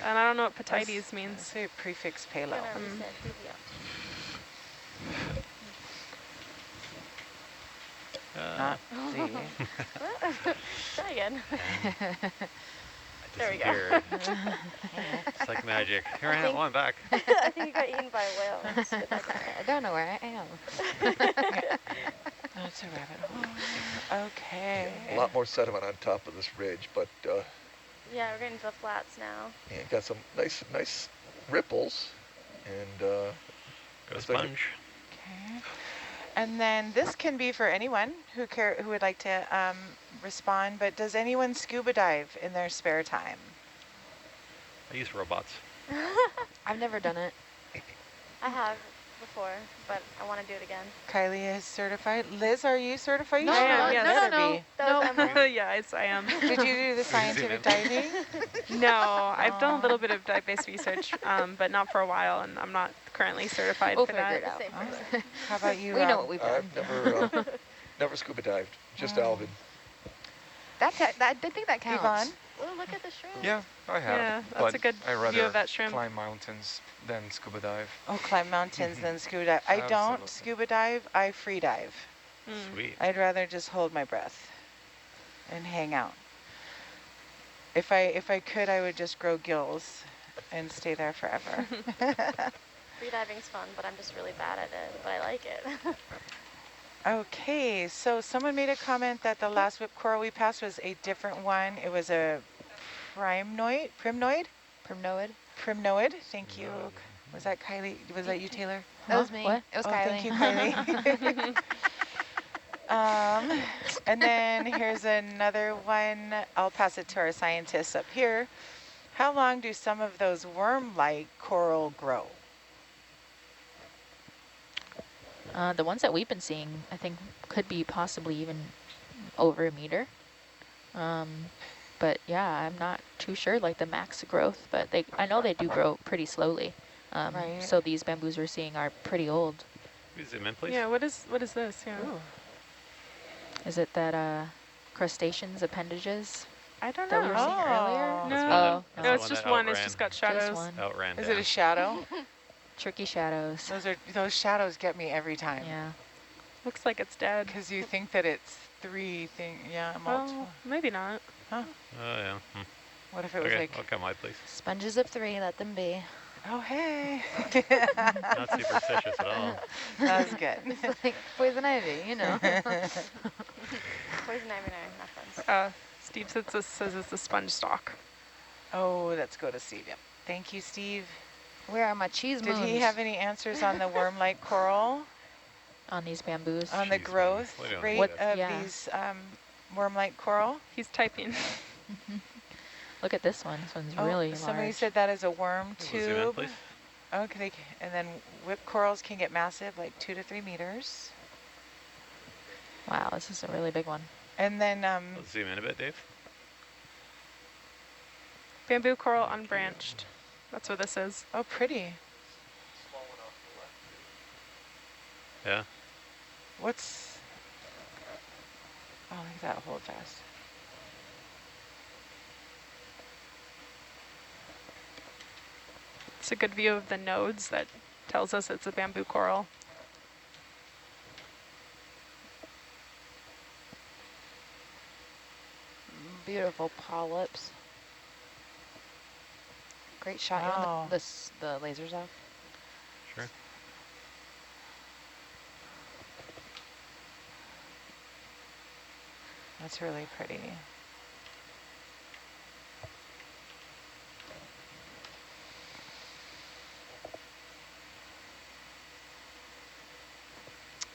And I don't know what petites means. Say prefix palo. Not the. Try again. There we go. It's like magic. Here I am, I'm back. I think you got eaten by a whale. I don't know where I am. That's a rabbit hole. Okay. A lot more sediment on top of this ridge, but yeah, we're getting to the flats now. yeah, got some nice ripples, and Got a sponge. Okay. And then this can be for anyone who would like to respond, but does anyone scuba dive in their spare time? I use robots. I've never done it. I have before, but I want to do it again. Kylie is certified. Liz, are you certified? No, I am, yes. No. That was Emily. Yes, I am. Did you do the scientific diving? No, I've done a little bit of dive-based research, but not for a while, and I'm not currently certified We'll for figure that. it out. Oh. How about you? We know what we've done. I've never scuba dived, just Alvin. I think that counts. Yvonne? Oh, look at the shrimp. Yeah, I have. Yeah, that's but a good I rather view of that shrimp. climb mountains than scuba dive. Oh, climb mountains than scuba dive. I don't Absolutely. scuba dive, I free dive. Sweet. I'd rather just hold my breath and hang out. If I could, I would just grow gills and stay there forever. Freediving's fun, but I'm just really bad at it, but I like it. Okay, so someone made a comment that the last whip coral we passed was a different one. It was a primnoid? Primnoid, thank you. Was that Kylie? Was that you, Taylor? That was me. What? It was oh, Kylie. Thank you, Kylie. And then here's another one. I'll pass it to our scientists up here. How long do some of those worm-like coral grow? The ones that we've been seeing, I think, could be possibly even over a meter. But yeah, I'm not too sure, like the max growth, but I know they do grow pretty slowly. Right. So these bamboos we're seeing are pretty old. Can you zoom in, please? Yeah, what is this? Yeah. Ooh. Is it that crustaceans appendages I don't that know. we were seeing earlier? No. That's No, the it's one just that one. It's outran. just got Just shadows. one. Outran Is down. it a shadow? Tricky shadows. Those shadows get me every time. Yeah. Looks like it's dead. Because you think that it's three things. Yeah, multiple. Well, maybe not. Huh? Oh, yeah. What if it was Okay, like, I'll come wide, please. Sponges of 3, let them be. oh, hey. Not superstitious at all. That was good. It's like poison ivy, you know. Poison ivy and I are not friends. Steve says it's a sponge stalk. Oh, let's go to Steve. Yep. Thank you, Steve. Where are my cheese Did moons? he have any answers on the worm-like coral? On these bamboos. On the Jeez, growth we don't rate need of yeah. these worm-like coral? He's typing. Look at this one. This one's Oh, really somebody large. said that is a worm Zoom in, tube. please. Okay, and then whip corals can get massive, like 2 to 3 meters. Wow, this is a really big one. And then, Let's zoom in a bit, Dave. Bamboo coral unbranched. That's what this is. oh, pretty. Yeah. What's, oh, look at that, hold fast. It's a good view of the nodes that tells us it's a bamboo coral. Beautiful polyps. Great shot. You Wow. want the lasers off? Sure. That's really pretty.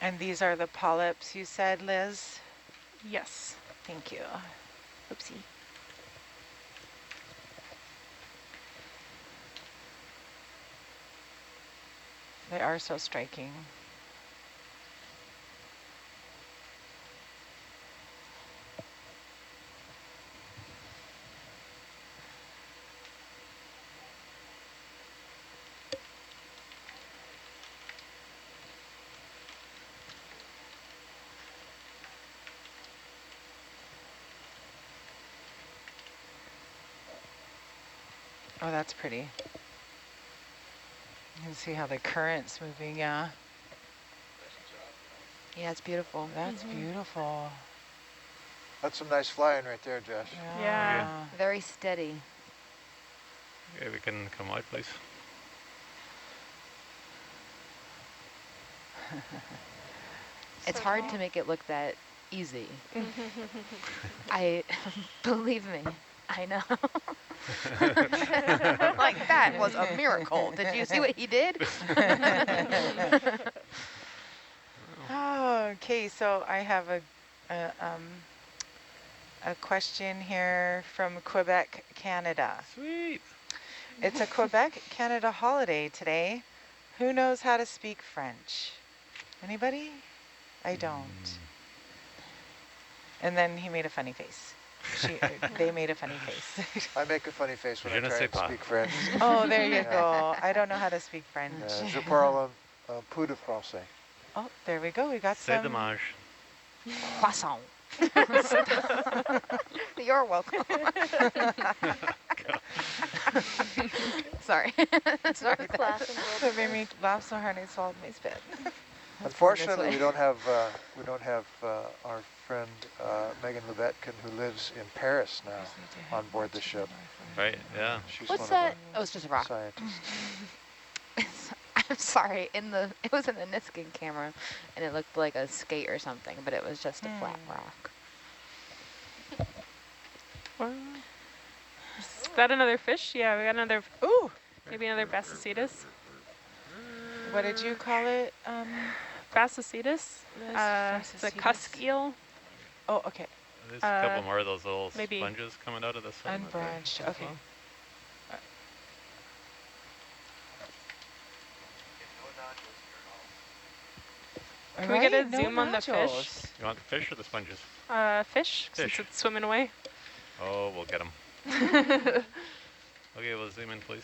And these are the polyps you said, Liz? Yes. Thank you. Oopsie. They are so striking. Oh, that's pretty. You can see how the current's moving, yeah. Yeah, it's beautiful. That's beautiful. That's some nice flying right there, Jess. Yeah. Very steady. Okay, we can come wide, please. It's So hard cool. to make it look that easy. Believe me, I know. Like, that was a miracle. Did you see what he did? Oh, okay, so I have a question here from Quebec, Canada. Sweet. It's a Quebec, Canada holiday today. Who knows how to speak French? Anybody? I don't. And then he made a funny face. They made a funny face. I make a funny face when Je I ne try sais to pas. speak French. Oh, there you go. I don't know how to speak French. Je parle un peu de français. Oh, there we go. We got C'est some. dommage. Croissant. You're welcome. Sorry. Sorry. Class and That made me laugh so hard I swallowed my spit. Unfortunately, way. we don't have our friend Megan Levetkin, who lives in Paris now, on board the ship. Right, yeah. She's What's one that? of Oh, it's just a our rock. scientists. I'm sorry. It was in the Niskin camera, and it looked like a skate or something, but it was just a flat rock. Is that another fish? Yeah, we got another, Ooh, maybe another Bassacetus. what did you call it? Bassacetus? It's a cusk Bassacetus. eel. Oh, okay. There's a couple more of those little maybe sponges coming out of the sediment there Unbranched. as Okay. well. All Can we get a right, no zoom on the fish? nodules. You want the fish or the sponges? Fish, since Fish. it's swimming away. Oh, we'll get them. Okay, we'll zoom in, please.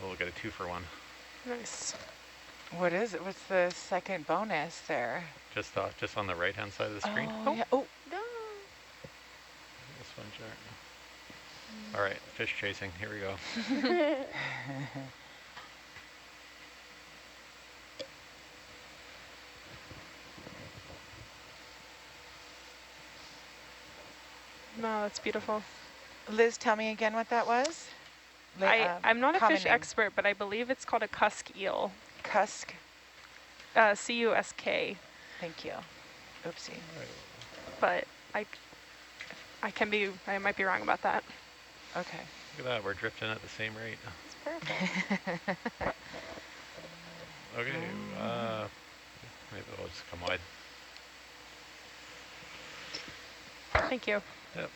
We'll get a 2-for-1. Nice. What is it? What's the second bonus there? Just on the right-hand side of the screen. Oh, yeah. Oh, This one, All right, fish chasing. Here we go. No, that's beautiful. Liz, tell me again what that was. I'm not a common fish name. expert, but I believe it's called a cusk eel. Cusk. C-U-S-K. Thank you. Oopsie. But I might be wrong about that. Okay. Look at that, we're drifting at the same rate. It's perfect. Okay, maybe we'll just come wide. Thank you. Yep.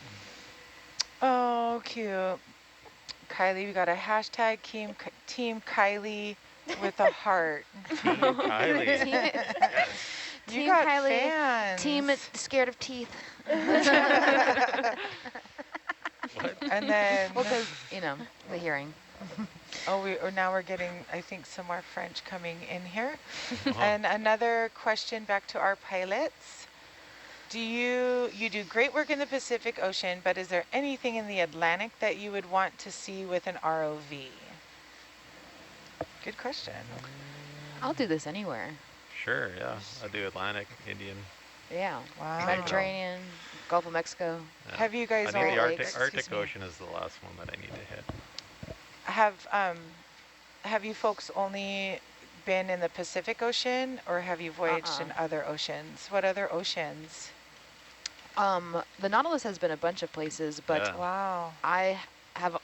Oh, cute. Kylie, we got a hashtag team Kylie with a heart. Team Kylie. Yes. You Team got Kylie, fans. Team scared of teeth. What? And then, Well, because, you know, the hearing. now we're getting, I think, some more French coming in here. Uh-huh. And another question back to our pilots. You do great work in the Pacific Ocean, but is there anything in the Atlantic that you would want to see with an ROV? Good question. I'll do this anywhere. Sure, yeah. I do Atlantic, Indian. Yeah. Wow. Mediterranean, Gulf of Mexico. Yeah. Have you guys I think the all- Arctic, excuse Arctic me. Ocean is the last one that I need to hit. Have you folks only been in the Pacific Ocean, or have you voyaged in other oceans? What other oceans? The Nautilus has been a bunch of places, but Yeah. Wow. I have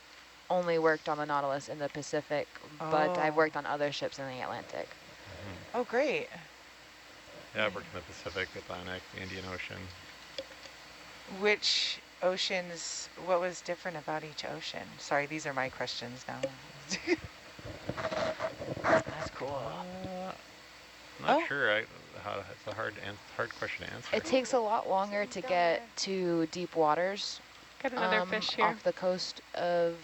only worked on the Nautilus in the Pacific, but I've Oh. worked on other ships in the Atlantic. Oh, great. Yeah, I've worked in the Pacific, Atlantic, Indian Ocean. Which oceans, what was different about each ocean? Sorry, these are my questions now. That's cool. Not Oh. sure. It's a hard question to answer. It takes a lot longer to get to deep waters. Got another fish here. Off the coast of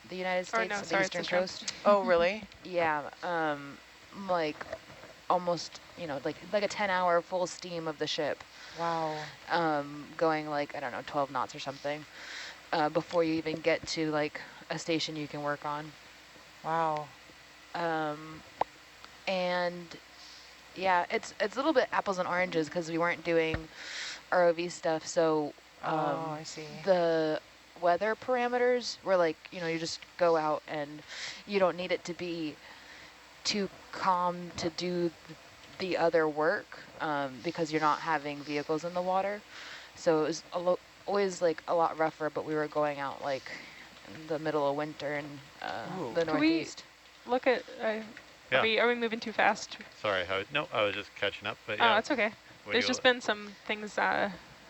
the United Or States, no, the sorry, it's eastern a shrimp. coast. Oh, really? Yeah, like almost, like a 10-hour full steam of the ship. Wow. Going like, I don't know, 12 knots or something, before you even get to like a station you can work on. Wow. And yeah, it's a little bit apples and oranges because we weren't doing ROV stuff. So I see. the weather parameters were like, you just go out and you don't need it to be too calm to do the other work, because you're not having vehicles in the water. So it was always like a lot rougher, but we were going out like in the middle of winter in the Can we Northeast. look at, Yeah. are we moving too fast? Sorry, no, I was just catching up, but Oh, yeah. that's okay. There's just been some things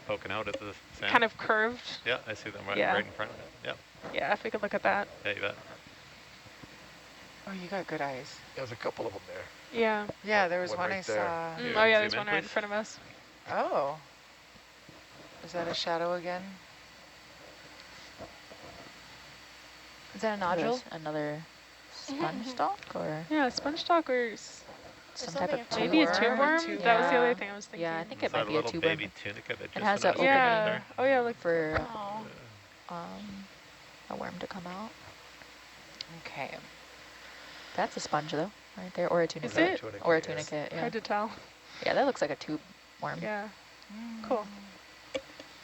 poking out at the sand. kind of curved. Yeah, I see them right in front of it. Yeah. Yeah, if we could look at that. Yeah, you bet. Oh, you got good eyes. There's a couple of them there. Yeah. Yeah, there was One one right I there. saw. Yeah, Oh yeah, zoom there's in, one right in please. front of us. Oh. Is that a shadow again? Is that a nodule? Another sponge stalk or Yeah, sponge stalk or some type of something maybe a tube tube worm? Tube That was the worm. other thing I was thinking. Yeah, I think Is it might that a be a little tube baby worm. tunica that It just has went an out Yeah. there? Oh yeah, look. for Oh. a worm to come out. Okay. That's a sponge though, right there, or a Is tunicate. it? Or a tunicate, yeah. Hard to tell. Yeah, that looks like a tube worm. Yeah. Cool.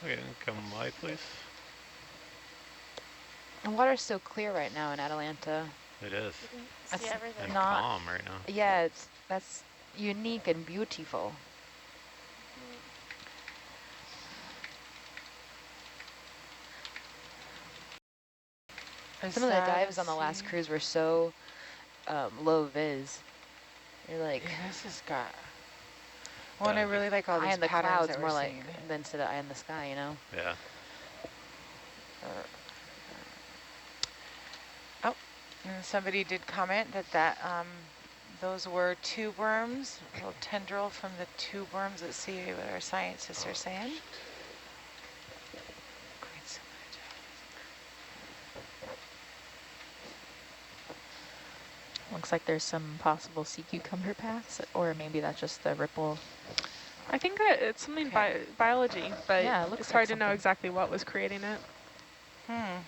Okay, come by, please. The water's so clear right now in Atalanta. It is. You can That's see everything. And not- calm right now. Yeah, that's unique and beautiful. Is Some of the that dives a on the last sea? cruise were so low vis. You're like Yeah, this has got. Well, and I really like all eye these in the patterns clouds that more we're like seeing. than instead of eye in the sky, Yeah. Oh, and somebody did comment that those were tube worms, a little tendril from the tube worms. Let's see what our scientists are saying. Great, so much. Looks like there's some possible sea cucumber paths, or maybe that's just the ripple. I think that it's something biology, but Yeah, it looks it's like hard to know something. exactly what was creating it. I'm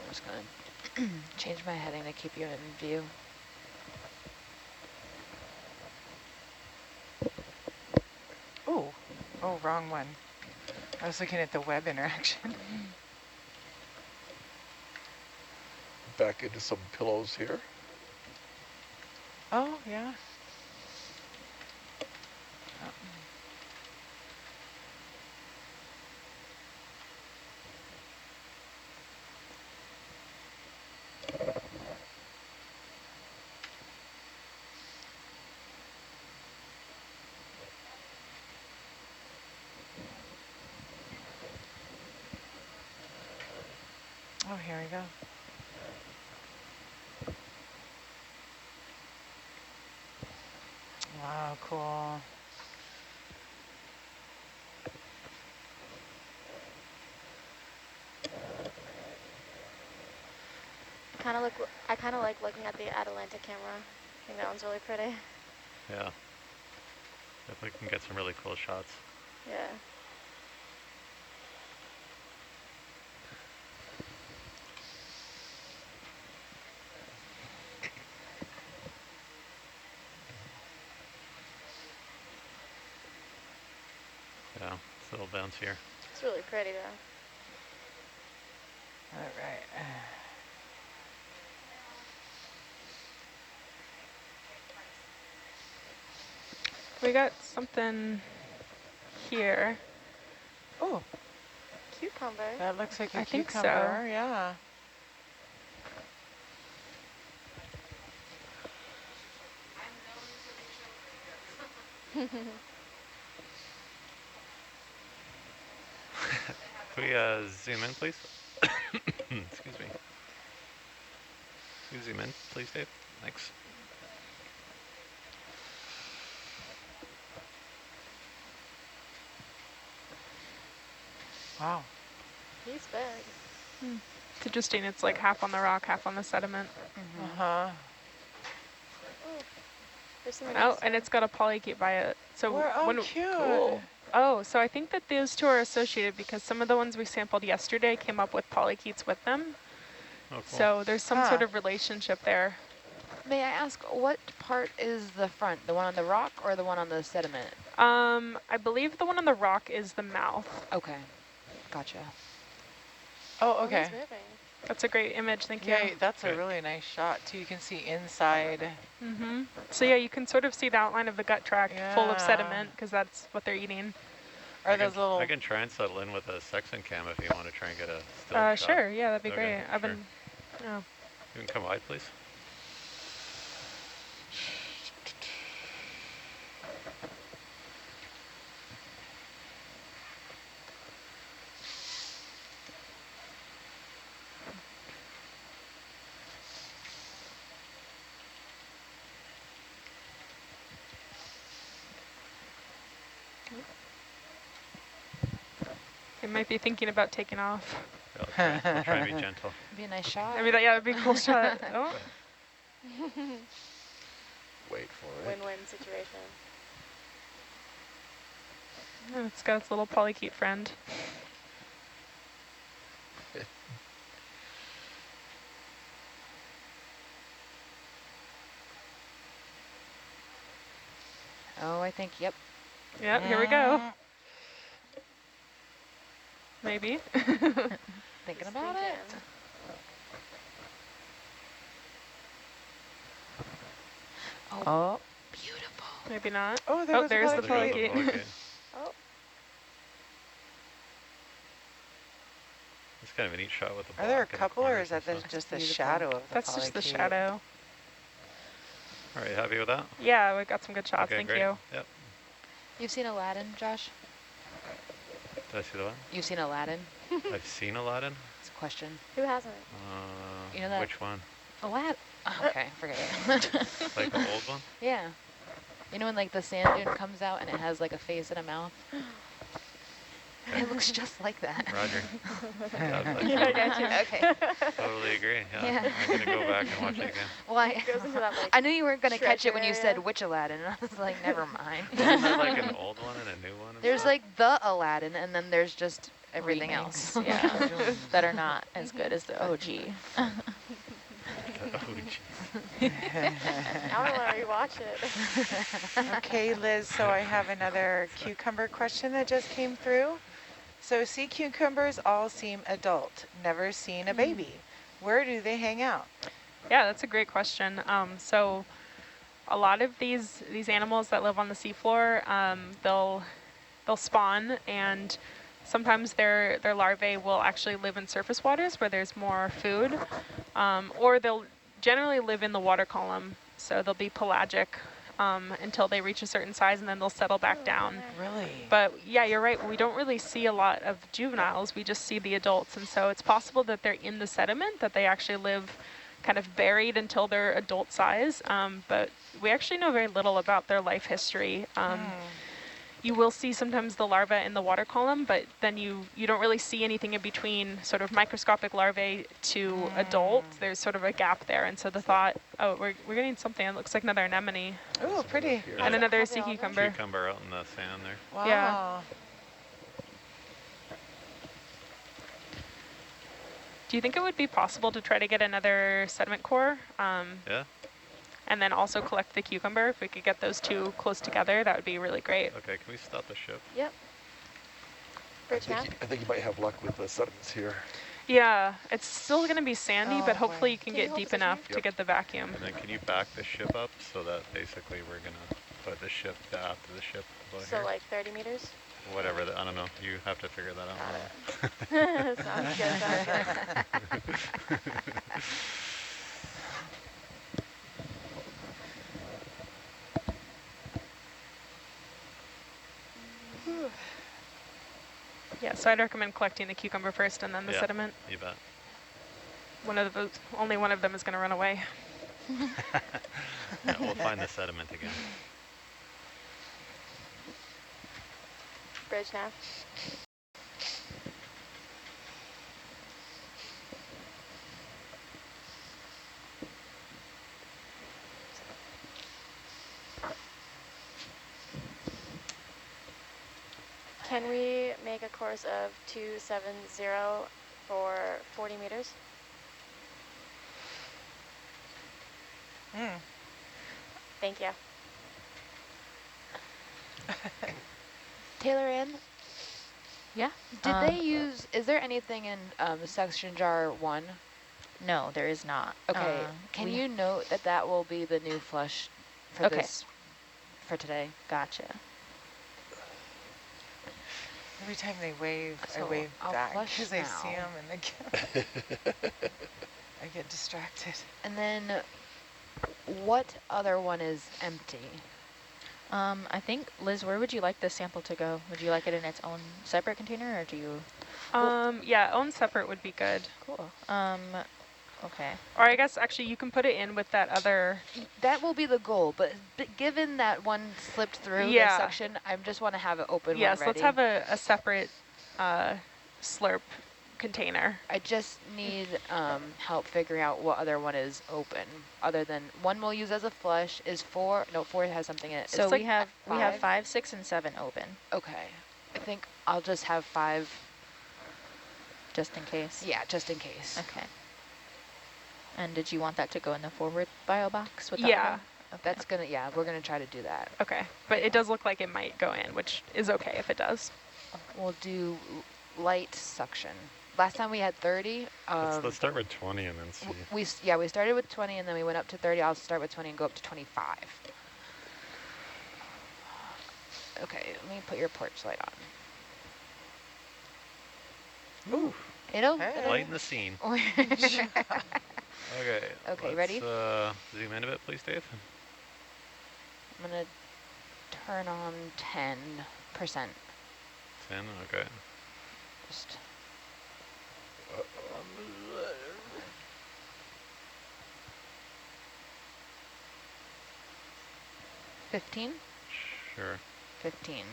just gonna change my heading to keep you in view. Oh, wrong one. I was looking at the web interaction. Back into some pillows here. Oh, yeah. Oh, here we go. Wow, cool. I kind of like looking at the Atalanta camera. I think that one's really pretty. Yeah. Definitely can get some really cool shots. Yeah. Yeah, it's a little bouncier. It's really pretty though. All right. We got something here. Oh, Cucumber. that looks like a I think so. cucumber. Yeah. Can we zoom in, please? Excuse me. Can you zoom in, please, Dave? Thanks. Wow. He's big. It's interesting. It's like half on the rock, half on the sediment. Uh-huh. Oh, there's something Oh, else and there. it's got a polychete by it. So when cute. cool. Oh, so I think that those two are associated because some of the ones we sampled yesterday came up with polychetes with them. Oh, cool. So there's some sort of relationship there. May I ask, what part is the front? The one on the rock or the one on the sediment? I believe the one on the rock is the mouth. Okay, gotcha. Oh, Oh, okay. he's moving. That's a great image, thank Yeah, you. that's a really nice shot too. You can see inside. So yeah, you can sort of see the outline of the gut tract full of Yeah. sediment because that's what they're eating. Are those little? I can try and settle in with a section cam if you want to try and get a still shot. Sure, yeah, that'd be Okay, great. I've sure. been, oh. You can come wide, please. They might be thinking about taking off. Yeah, I'll try and be gentle. Be a nice shot. I mean, yeah, that'd be a cool shot. Oh. Wait for it. Win-win situation. Oh, it's got its little polychete friend. Oh, I think, yep. Yep, here we go. Maybe. Thinking about it. Oh. Beautiful. Maybe not. Oh, there was there's a the polychete. polychete. Oh, It's kind of a neat shot with the Are there a block in the couple, or corners is that and stuff. just the Beautiful. shadow of the That's just the polychete? shadow. All right, happy with that? Yeah, we got some good shots. Okay, Thank great. you. Yep. You've seen Aladdin, Josh? Did I see the one? You've seen Aladdin? I've seen Aladdin. It's a question. who hasn't? You know that- Which one? Aladdin? Oh, okay, forget it. Like the old one? Yeah. You know when like the sand dune comes out and it has like a face and a mouth? It looks just like that. Roger. Yeah, I got you. Okay. Totally agree. Yeah. Yeah. I'm going to go back and watch it again. Well, I Goes into that, like, I knew you weren't going to catch it when you treasure said which Aladdin, and I was like, never mind. Isn't there like an old one and a new one? and There's stuff? like the Aladdin, and then there's just everything Remakes, else. yeah, that are not as good as the OG. Oh, geez. I want to rewatch it. Okay, Liz, so I have another cucumber question that just came through. So sea cucumbers all seem adult, never seen a baby. Where do they hang out? Yeah, that's a great question. So a lot of these animals that live on the seafloor, they'll spawn, and sometimes their larvae will actually live in surface waters where there's more food, or they'll generally live in the water column. So they'll be pelagic until they reach a certain size, and then they'll settle back down. Really? But yeah, you're right. We don't really see a lot of juveniles. We just see the adults. And so it's possible that they're in the sediment, that they actually live kind of buried until they're adult size. But we actually know very little about their life history. You will see sometimes the larvae in the water column, but then you don't really see anything in between sort of microscopic larvae to adult. There's sort of a gap there. And so the thought, oh, we're getting something that looks like another anemone. Oh, pretty. And another Has it sea all done? cucumber. Cucumber out in the sand there. Wow. Yeah. Do you think it would be possible to try to get another sediment core? Yeah? And then also collect the cucumber? If we could get those two close together, that would be really great. Okay, can we stop the ship? Yep. Bridge now? I think you might have luck with the sediments here. Yeah, it's still going to be sandy, but Oh, hopefully you Can can you get hold deep this enough here? to get the vacuum. And then can you back the ship up so that basically we're going to put the ship after the ship about So here? like 30 meters? Whatever, I don't know. You have to figure that out. Sounds good, sounds good. Yeah, so I'd recommend collecting the cucumber first and then the Yeah. sediment. You bet. Only one of them is going to run away. Yeah, we'll find the sediment again. Bridge now. Can we make a course of 270 for 40 meters? Thank you. Taylor Ann, Yeah. did they use, is there anything in section jar 1? No, there is not. Okay, can you note that that will be the new flush for Okay. this, for today? Gotcha. Every time they wave, I So wave I'll back flush because I now. see them and I get distracted. And then what other one is empty? I think, Liz, where would you like this sample to go? Would you like it in its own separate container, or do you? Yeah, own separate would be good. Cool. Okay. Or I guess actually you can put it in with that other. That will be the goal, but given that one slipped through this Yeah. section, I just want to have it open when Yes, ready. let's have a separate slurp container. I just need help figuring out what other one is open, other than one we'll use as a flush. Is 4? No, 4 has something in it. So It's we like have 5? 5, 6, and 7 open, Okay, I think I'll just have 5. just in case. Yeah, just in case. Okay. And did you want that to go in the forward bio box with that Yeah. one? Okay. That's gonna, yeah, we're gonna try to do that. Okay, but it does look like it might go in, which is okay if it does. We'll do light suction. Last time we had 30. Let's start with 20 and then see. We started with 20 and then we went up to 30. I'll start with 20 and go up to 25. Okay, let me put your porch light on. Ooh. It'll Lighten the scene. Okay. Okay, ready? Zoom in a bit, please, Dave. I'm gonna turn on 10%. 10, okay. Just 15? Sure. 15.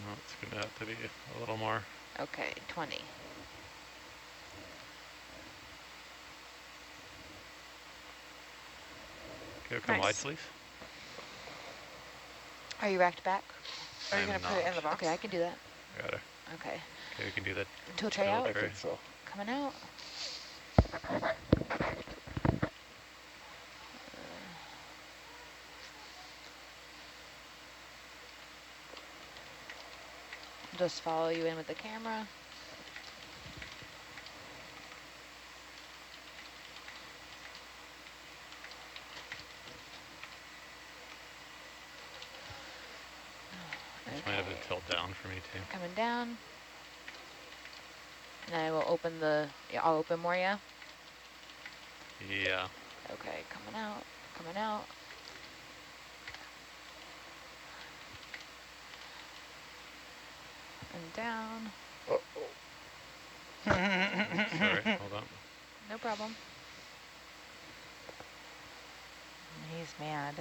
No, it's going to have to be a little more. Okay, 20. Okay, come Nice. wide, please. Are you racked back? Are you I'm going to put it in the not. box? Okay, I can do that. Got it. Okay. Okay, we can do that. Tool tray out? I think so. Coming out. Just follow you in with the camera. Just might have to tilt down for me too. Coming down. And I will open the, yeah, I'll open more, yeah? Yeah. Okay, coming out, coming out. And down. Sorry, hold on. No problem. He's mad.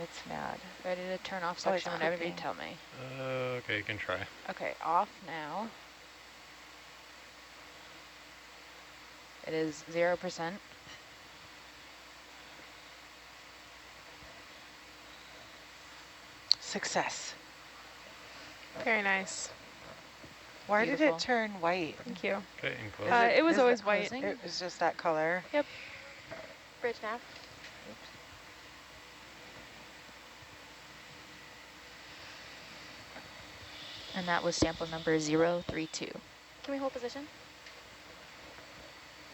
It's mad. Ready to turn off Oh, it's section whenever you cooking. tell me. Okay, you can try. Okay, off now. It is 0%. Success. Very nice. Why did Beautiful. it turn white? Thank you. Okay, and close. It was is it always white. closing? It was just that color. Bridge nav. And that was sample number 032. Can we hold position?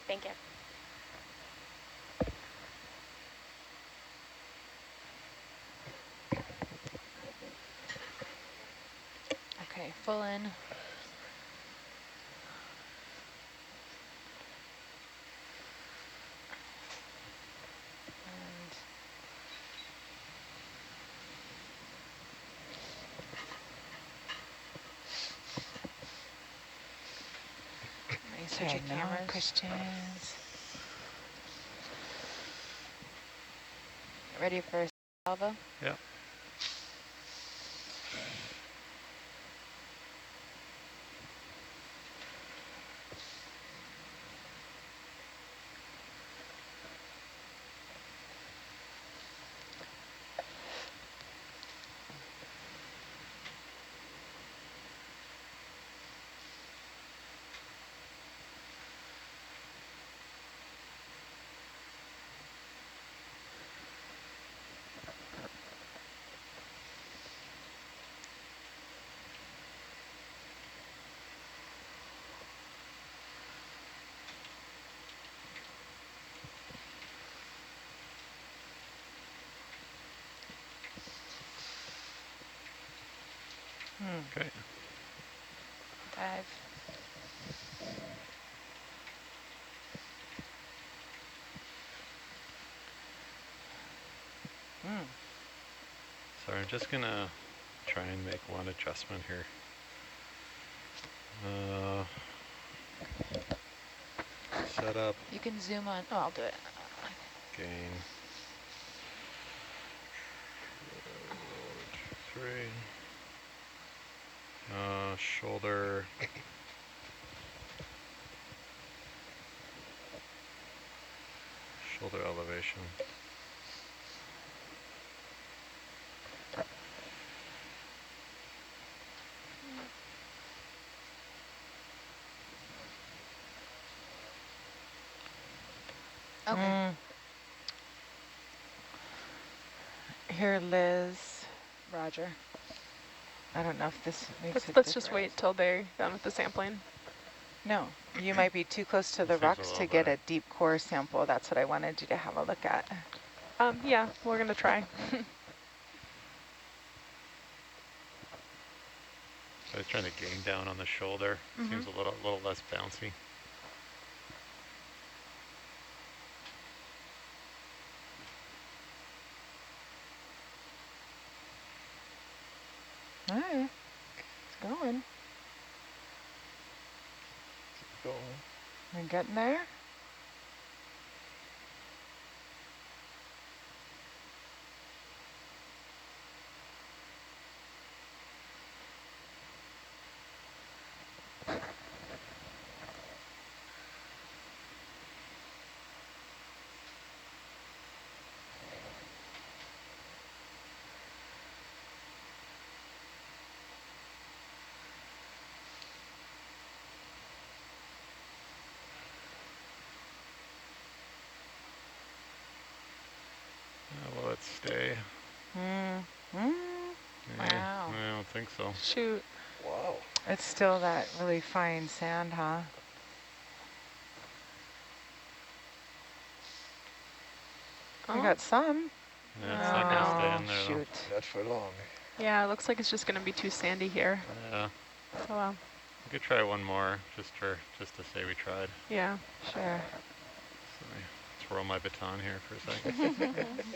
Thank you. Okay, full in. And let me switch your no cameras. questions. Ready for salvo? Yeah. Okay. Dive. So I'm just gonna try and make one adjustment here. Setup, You can zoom on. Oh, I'll do it. gain, 3, shoulder, shoulder elevation. Okay. Here, Liz. Roger. I don't know if this makes a Let's just difference. wait till they're done with the sampling. No, you might be too close to the This seems a rocks to little get better. a deep core sample. That's what I wanted you to have a look at. Yeah, we're gonna try. I was trying to gain down on the shoulder. Seems a little less bouncy. All right, it's going. We're getting there. Will it stay? Wow. I don't think so. Shoot. Wow. It's still that really fine sand, huh? We got some. Yeah, it's not gonna stay in there though. Shoot. Not for long. Yeah, it looks like it's just gonna be too sandy here. Yeah. So, We could try one more just to say we tried. yeah. Sure. So let me twirl my baton here for a second.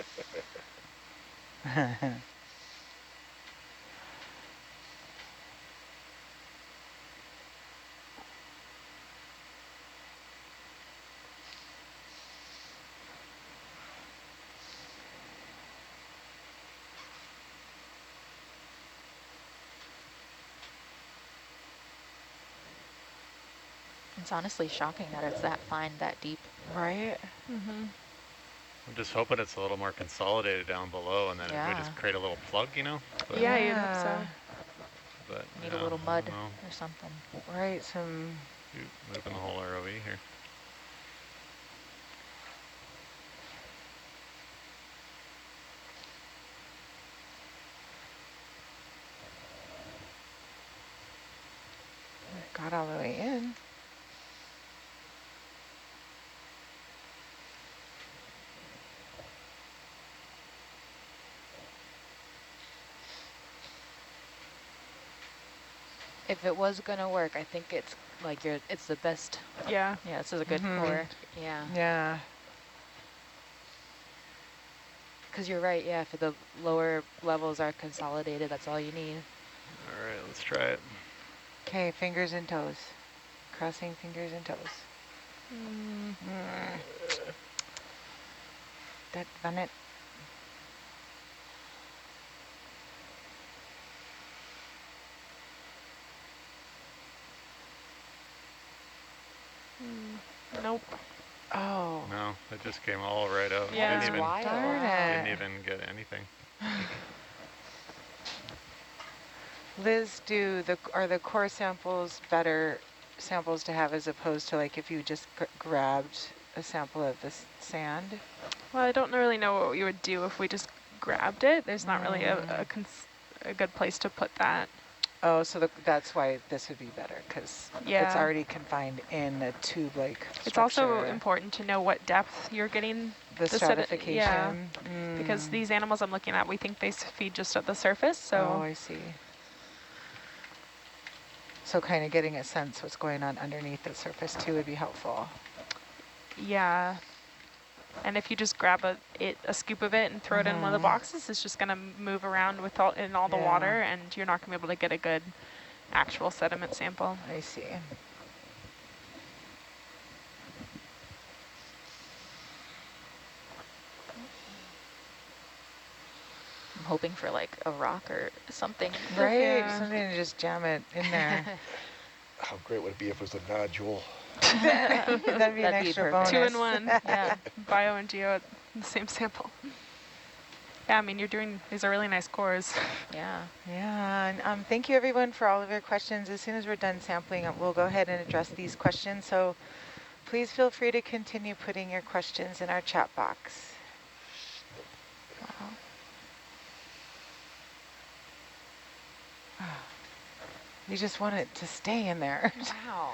It's honestly shocking that it's that fine, that deep. Right? I'm just hoping it's a little more consolidated down below, and then it would just Yeah. create a little plug, you know? But, Yeah, you'd hope so. but Need yeah, a little I mud don't know. or something. Right, some... Shoot, moving the whole ROV here. Got all the way in. If it was gonna work, I think it's like it's the best. Yeah. Yeah, this is a good core. Yeah. Yeah. Because you're right. Yeah, if the lower levels are consolidated, that's all you need. All right, let's try it. Okay, fingers and toes. Crossing fingers and toes. That fun it. Nope. Oh. No, it just came all right out. Yeah. Didn't even, Wild. Darn didn't it. even get anything. Liz, are the core samples better samples to have as opposed to like if you just grabbed a sample of this sand? Well, I don't really know what we would do if we just grabbed it. There's not really a good place to put that. Oh, so that's why this would be better because it's Yeah. already confined in a tube-like structure. It's also important to know what depth you're getting The stratification. Yeah, because these animals I'm looking at, we think they feed just at the surface. So Oh, I see. So kind of getting a sense what's going on underneath the surface too would be helpful. Yeah. And if you just grab a scoop of it and throw it in one of the boxes, it's just going to move around with all the water, and you're not going to be able to get a good actual sediment sample. I see. I'm hoping for like a rock or something. Right, Yeah. something to just jam it in there. How great would it be if it was a nodule? That'd be an That'd be extra perfect. bonus. 2 in 1. Yeah. Bio and geo at the same sample. Yeah, I mean, these are really nice cores. Yeah. Yeah, and thank you everyone for all of your questions. As soon as we're done sampling, we'll go ahead and address these questions. So please feel free to continue putting your questions in our chat box. Wow. You just want it to stay in there. Wow.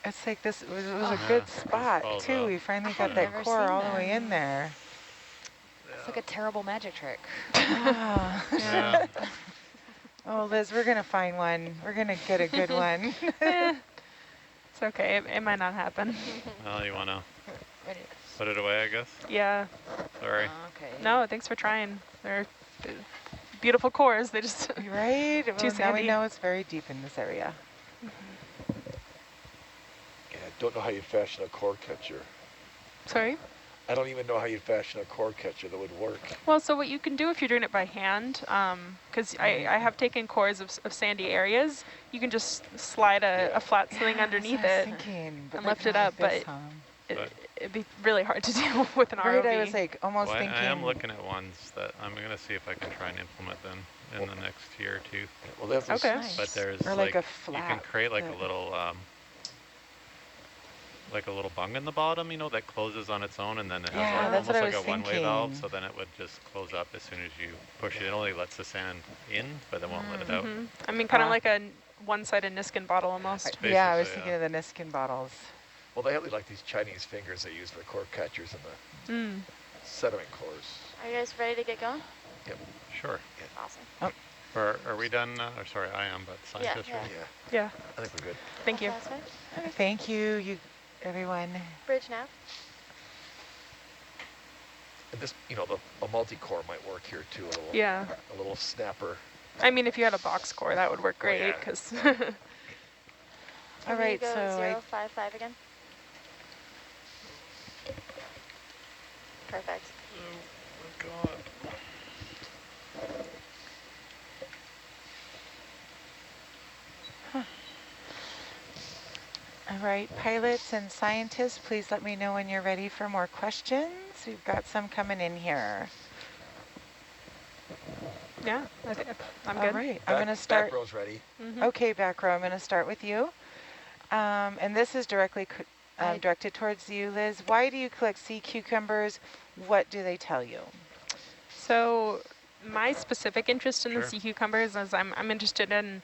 It's like this, it was a good spot falls too. out. We finally got I've that never core seen all the that. way in there. It's like a terrible magic trick. Ah. Yeah. Oh, Liz, we're going to find one. We're going to get a good one. It's okay. It might not happen. Well, you want to Ready? put it away, I guess? Yeah. Sorry. Okay. No, thanks for trying. They're beautiful cores. They just... Right? Well, now we sandy. know it's very deep in this area. Yeah, I don't know how you'd fashion a core catcher. Sorry? I don't even know how you'd fashion a core catcher that would work. Well, so what you can do if you're doing it by hand, because I have taken cores of sandy areas, you can just slide a flat sling underneath That's it what I was thinking, but and like lift it not up, like but this, huh? it'd be really hard to do with an Right, ROV. I was like almost Well, thinking. I am looking at ones that I'm going to see if I can try and implement them in the next year or two. Well, that's Okay. Nice. But there's Or like a you can flap create like that- a little bung in the bottom, you know, that closes on its own, and then it has Yeah, like, that's what I almost like was a one-way valve, thinking. so then it would just close up as soon as you push it. It only lets the sand in, but it won't let it out. Mhm. I mean, kind of Ah. like a one-sided Niskin bottle almost. Yeah, I was Basically, thinking of the Niskin bottles. Well, they have like these Chinese fingers they use for core catchers and the sediment cores. Are you guys ready to get going? Sure. Awesome. Are we done? Or sorry, I am, but scientists yeah. ready? Yeah, Yeah. I think we're good. Thank you. Satisfied? Thank you, everyone. Bridge nav. And this, you know, a multi-core might work here too. Yeah. A little snapper. I mean, if you had a box core, that would work Oh, yeah. great, because... All right, Can you go so 055 again? Perfect. Oh, my God. all right, pilots and scientists, please let me know when you're ready for more questions. We've got some coming in here. Yeah, I'm All good. right, I'm going to start. Back row's ready. Okay, back row, I'm going to start with you. And this is directly directed towards you, Liz. Why do you collect sea cucumbers? What do they tell you? So my specific interest in the Sure. sea cucumbers is I'm interested in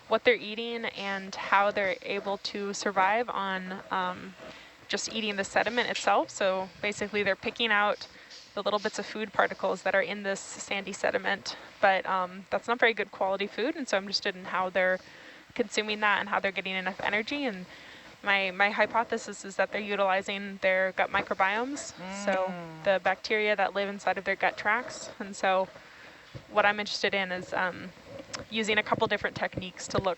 what they're eating and how they're able to survive on just eating the sediment itself. So basically they're picking out the little bits of food particles that are in this sandy sediment, but that's not very good quality food, and so I'm interested in how they're consuming that and how they're getting enough energy. And my hypothesis is that they're utilizing their gut microbiomes, so the bacteria that live inside of their gut tracts. And so what I'm interested in is using a couple different techniques to look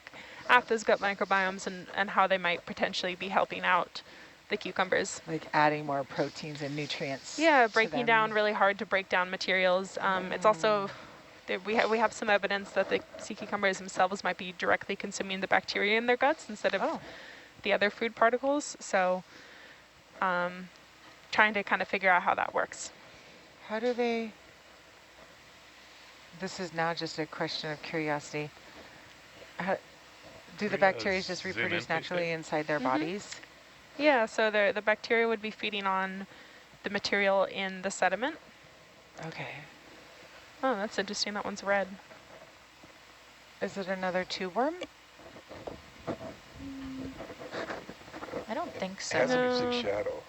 at those gut microbiomes and how they might potentially be helping out the cucumbers. Like adding more proteins and nutrients. Yeah, to breaking them. down really hard to break down materials. It's also, we have some evidence that the sea cucumbers themselves might be directly consuming the bacteria in their guts instead of the other food particles. So trying to kind of figure out how that works. How do they, this is now just a question of curiosity. How, do the bacteria just zoom in, reproduce please, naturally Dave. inside their bodies? Yeah, so the bacteria would be feeding on the material in the sediment. Okay. Oh, that's interesting. That one's red. Is it another tube worm? I don't think It so. has an No. interesting shadow.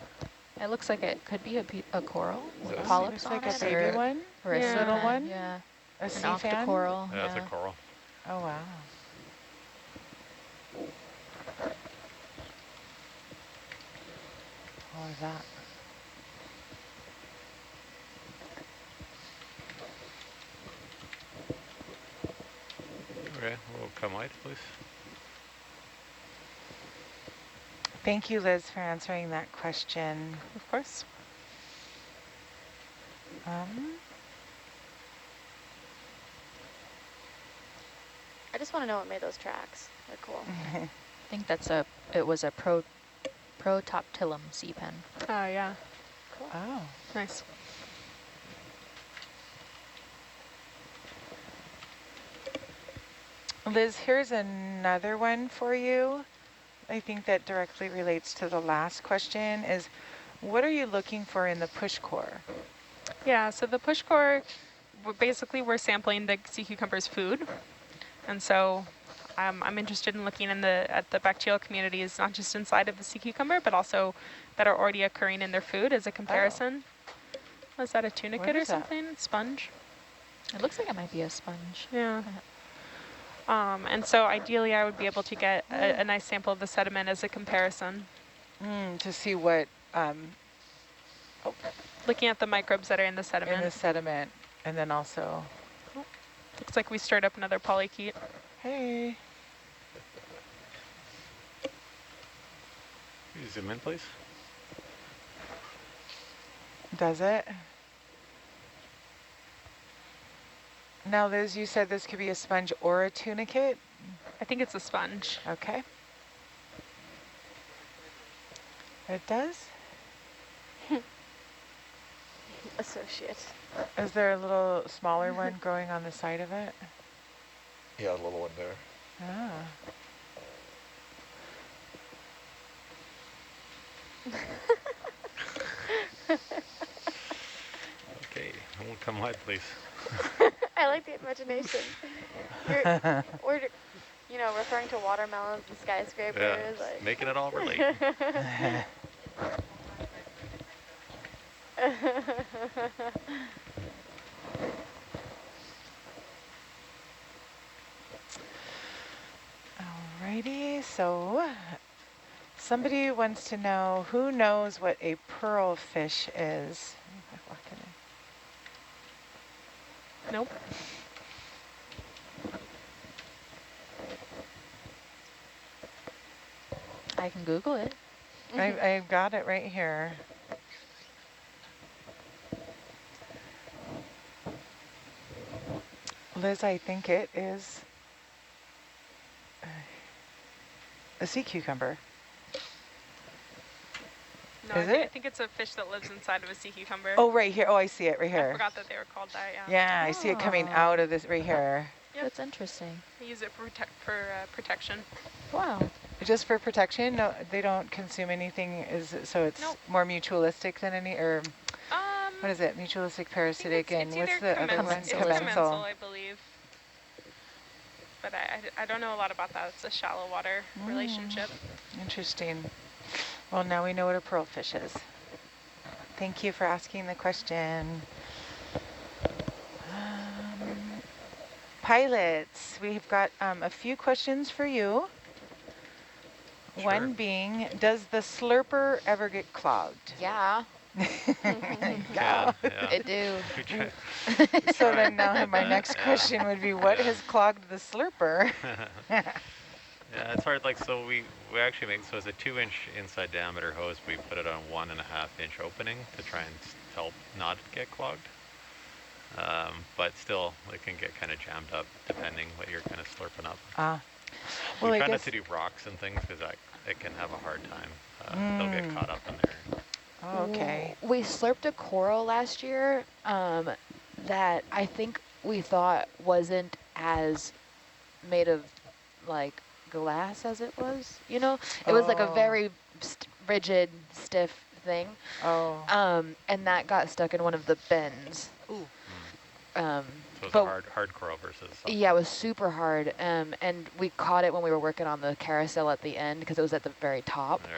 It looks like it could be a coral with Looks polyps Looks on like a it. baby one, Or a Yeah. sea little fan, one? Yeah. a An sea fan. octocoral. Yeah, it's a coral. Oh wow. What was that? Okay, we'll come wide, please. Thank you, Liz, for answering that question. Of course. I just want to know what made those tracks. They're cool. I think it was a protoptillum sea pen. Oh, yeah. Cool. Oh. Nice. Liz, here's another one for you. I think that directly relates to the last question is, what are you looking for in the pushcore? Yeah, so the pushcore, basically we're sampling the sea cucumber's food. And so I'm interested in looking at the bacterial communities, not just inside of the sea cucumber, but also that are already occurring in their food as a comparison. Oh. Was that a tunicate or something? Sponge? It looks like it might be a sponge. Yeah. And so ideally I would be able to get a nice sample of the sediment as a comparison. To see what... Looking at the microbes that are in the sediment. In the sediment, and then also... Oh, looks like we stirred up another polychete. Hey. Can you zoom in, please? Does it? Now, Liz, you said this could be a sponge or a tunicate? I think it's a sponge. Okay. It does? Associate. Is there a little smaller one growing on the side of it? Yeah, the little one there. Ah. Okay, we'll come wide, please. I like the imagination. We're, you know, referring to watermelons and skyscrapers. Yeah, like. making it all relate. Alrighty, so somebody wants to know, who knows what a pearl fish is? Nope. I can Google it. I've got it right here. Liz, I think it is a sea cucumber. No, I think it's a fish that lives inside of a sea cucumber. Oh, right here. Oh, I see it right here. I forgot that they were called that, yeah. Yeah, I see it coming out of this right here. Yep. That's interesting. They use it for protection. Wow. Just for protection? No, they don't consume anything. So it's more mutualistic than any, or what is it? Mutualistic, parasitic, and what's the other one? Commensal, I believe. But I don't know a lot about that. It's a shallow water relationship. Interesting. Well, now we know what a pearlfish is. Thank you for asking the question. Pilots, we've got a few questions for you. Sure. One being, does the slurper ever get clogged? Yeah. Yeah. It do. So then now my next question would be, what has clogged the slurper? Yeah, it's hard. Like, so we actually make, so it's a 2-inch inside diameter hose. We put it on 1.5-inch opening to try and help not get clogged. But still, it can get kind of jammed up depending what you're kind of slurping up. Well, we try not to do rocks and things because it can have a hard time. They'll get caught up in there. Oh, okay. We slurped a coral last year that I think we thought wasn't as made of like glass as it was, you know? It was like a very rigid, stiff thing. And that got stuck in one of the bends. Ooh. So it was a hard coral versus something. Yeah, it was super hard. And we caught it when we were working on the carousel at the end because it was at the very top. All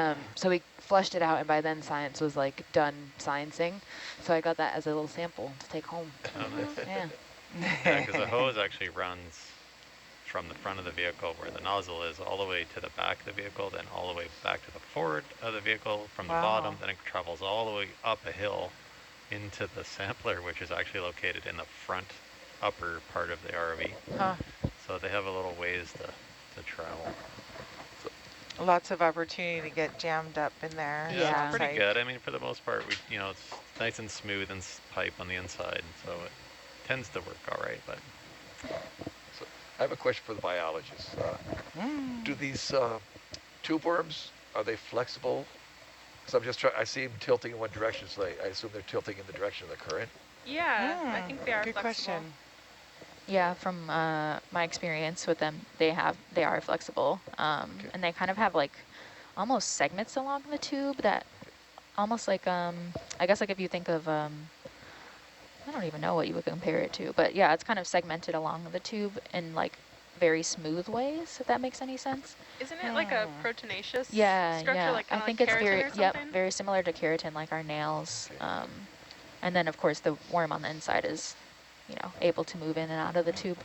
right. So we flushed it out, and by then science was like done sciencing. So I got that as a little sample to take home. Oh, nice. Yeah. Yeah, because the hose actually runs from the front of the vehicle where the nozzle is all the way to the back of the vehicle, then all the way back to the forward of the vehicle from the bottom, then it travels all the way up a hill into the sampler, which is actually located in the front upper part of the ROV. Huh. So they have a little ways to travel. Lots of opportunity to get jammed up in there. Yeah. It's pretty good. I mean, for the most part, it's nice and smooth and pipe on the inside, so it tends to work all right. But So I have a question for the biologists. Do these tube worms, are they flexible? Because I'm just trying, I see them tilting in one direction, so I assume they're tilting in the direction of the current. Yeah, I think they are good flexible. question. Yeah, from my experience with them, they are flexible, and they kind of have like almost segments along the tube that almost like I guess like if you think of I don't even know what you would compare it to, but yeah, it's kind of segmented along the tube in like very smooth ways, if that makes any sense. Isn't it like a proteinaceous Yeah, structure, yeah. like I kinda think like it's very keratin or something? very similar to keratin, like our nails. And then of course the worm on the inside is, able to move in and out of the tube.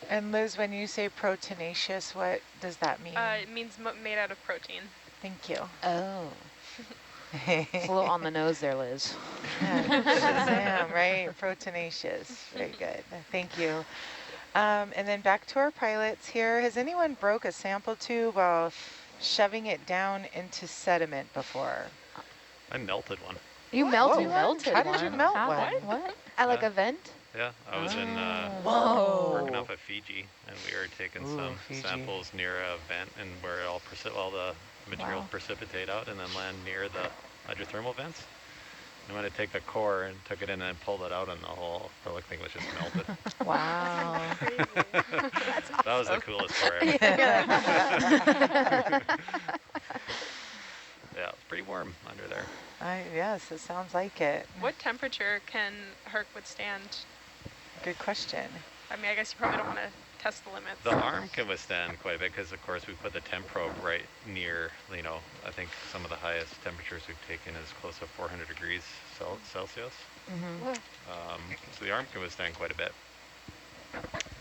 And Liz, when you say proteinaceous, what does that mean? It means made out of protein. Thank you. Oh. It's a little on the nose there, Liz. Shazam, right? Proteinaceous. Very good. Thank you. And then back to our pilots here. Has anyone broke a sample tube while shoving it down into sediment before? I melted one. You melted one? How did you melt How? one? What? At like a vent? Yeah, I was in working off at Fiji, and we were taking some Fiji. samples near a vent, and where it all the materials precipitate out and then land near the hydrothermal vents. And when I take the core and took it in and pulled it out, and the whole acrylic thing was just melted. Wow. That was the coolest part ever. Yeah, it's pretty warm under there. Yes, it sounds like it. What temperature can Herc withstand? Good question. I mean, I guess you probably don't want to test the limits. The arm can withstand quite a bit because, of course, we put the temp probe right near, I think some of the highest temperatures we've taken is close to 400 degrees Celsius. So the arm can withstand quite a bit.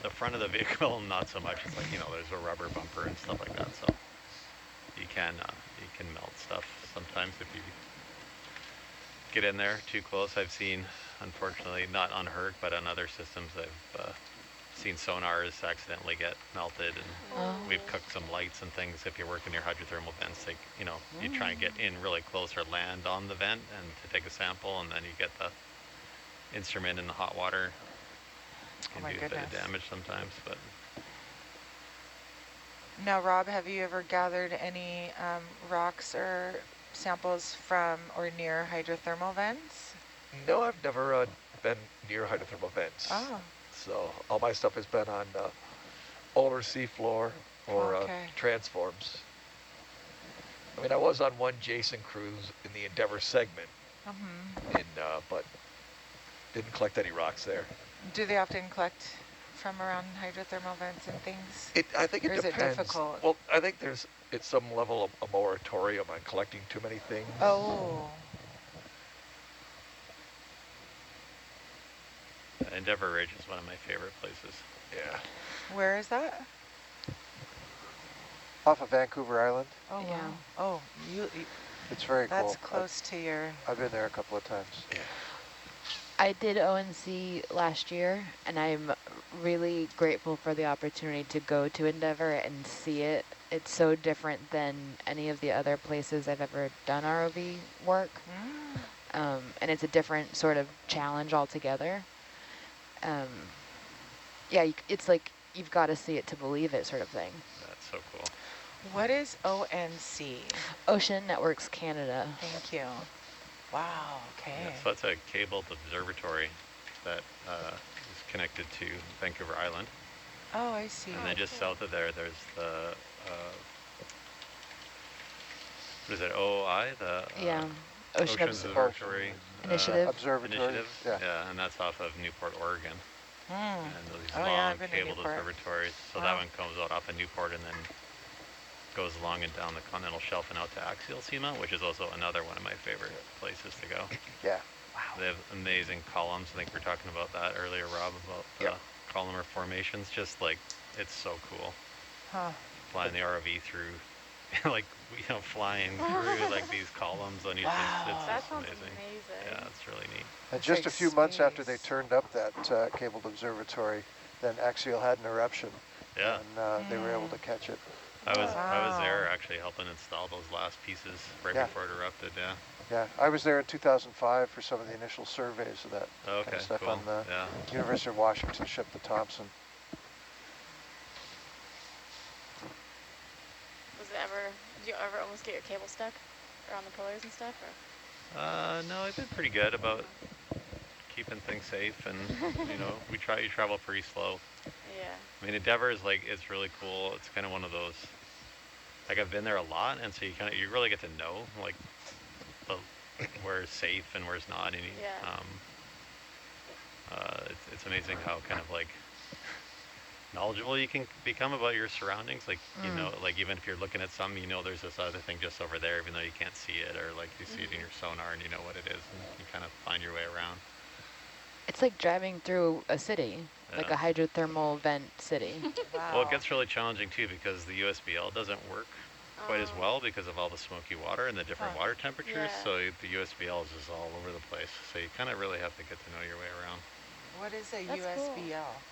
The front of the vehicle, not so much. It's like, there's a rubber bumper and stuff like that, so you can melt stuff sometimes if you get in there too close. I've seen, unfortunately, not on Herc, but on other systems, I've seen sonars accidentally get melted, and we've cooked some lights and things. If you're working near hydrothermal vents, they, you try and get in really close or land on the vent and to take a sample, and then you get the instrument in the hot water. Can do a bit of damage sometimes, but. Now, Rob, have you ever gathered any rocks or samples from or near hydrothermal vents? No, I've never been near hydrothermal vents. Oh. So all my stuff has been on older seafloor or transforms. I mean, I was on one Jason cruise in the Endeavor segment, but didn't collect any rocks there. Do they often collect from around hydrothermal vents and things? I think it or depends. Is it difficult? Well, I think there's at some level a moratorium on collecting too many things. Oh. Endeavor Ridge is one of my favorite places. Yeah. Where is that? Off of Vancouver Island. Oh, Yeah. wow. Oh, It's very cool. that's close to your... I've been there a couple of times. Yeah. I did ONC last year, and I'm really grateful for the opportunity to go to Endeavor and see it. It's so different than any of the other places I've ever done ROV work. And it's a different sort of challenge altogether. Yeah, it's like you've got to see it to believe it sort of thing. That's so cool. What is ONC? Ocean Networks Canada. Thank you. Wow, okay. Yeah, so that's a cabled observatory that is connected to Vancouver Island. Oh, I see. And then just south of there, there's the, what is it, OOI? The Ocean Observatory Initiative. Observatory. Yeah, and that's off of Newport, Oregon. And these long I've been to cabled Newport. observatories. So that one comes out off of Newport and then goes along and down the continental shelf and out to axial seamount, which is also another one of my favorite places to go. Yeah. Wow. They have amazing columns. I think we were talking about that earlier, Rob, about columnar formations. Just like it's so cool. Huh. Flying the ROV through, like, flying through like these columns on each. It's That just sounds amazing. amazing. Yeah, it's really neat. And It's just like a few months after they space. turned up that cabled observatory, then Axial had an eruption, Yeah. and they were able to catch it. I was Wow. there actually helping install those last pieces right Yeah. before it erupted. Yeah. Yeah, I was there in 2005 for some of the initial surveys of that kind Okay. of stuff Cool. on the Yeah. University of Washington ship, the Thompson. Did you ever almost get your cable stuck? Or on the pillars and stuff? Or? No, I've been pretty good about keeping things safe, and you travel pretty slow. Yeah. I mean, Endeavor is it's really cool. It's kind of one of those, like, I've been there a lot, and so you really get to know like where's safe and where's not. And Yeah. it's amazing how kind of like knowledgeable you can become about your surroundings. Like like even if you're looking at some, there's this other thing just over there, even though you can't see it, or like you see it in your sonar and you know what it is, and you kind of find your way around. It's like driving through a city, like a hydrothermal vent city. Wow. Well, it gets really challenging too because the USBL doesn't work quite as well because of all the smoky water and the different water temperatures. Yeah. So the USBL is just all over the place. So you kind of really have to get to know your way around. What is a That's USBL? cool.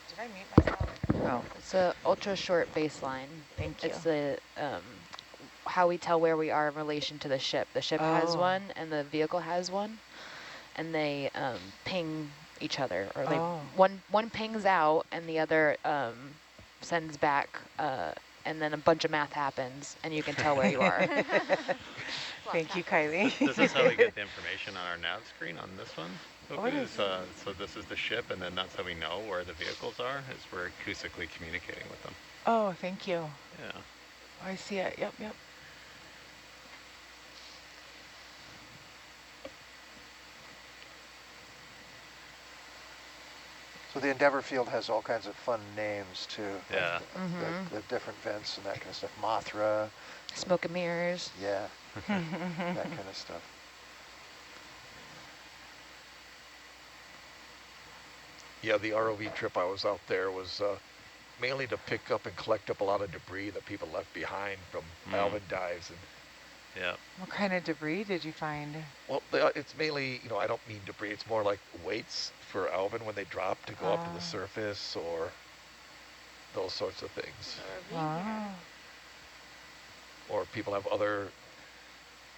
Did I mute myself? Oh, it's a ultra short baseline. Thank you. It's the how we tell where we are in relation to the ship. The ship has one, and the vehicle has one, and they ping each other, or they one pings out, and the other sends back, and then a bunch of math happens, and you can tell where you are. Thank you, Kylie. This is how we get the information on our nav screen on this one. What is So this is the ship, and then that's how we know where the vehicles are, is we're acoustically communicating with them. Oh, thank you. Yeah. Oh, I see it. Yep, yep. So the Endeavor field has all kinds of fun names too. Yeah. Like the different vents and that kind of stuff. Mothra. Smoke and mirrors. Yeah. That kind of stuff. Yeah, the ROV trip I was out there was mainly to pick up and collect up a lot of debris that people left behind from Alvin dives. And Yeah. What kind of debris did you find? well, it's mainly, I don't mean debris. It's more like weights for Alvin when they drop to go up to the surface, or those sorts of things. Wow. Or people have other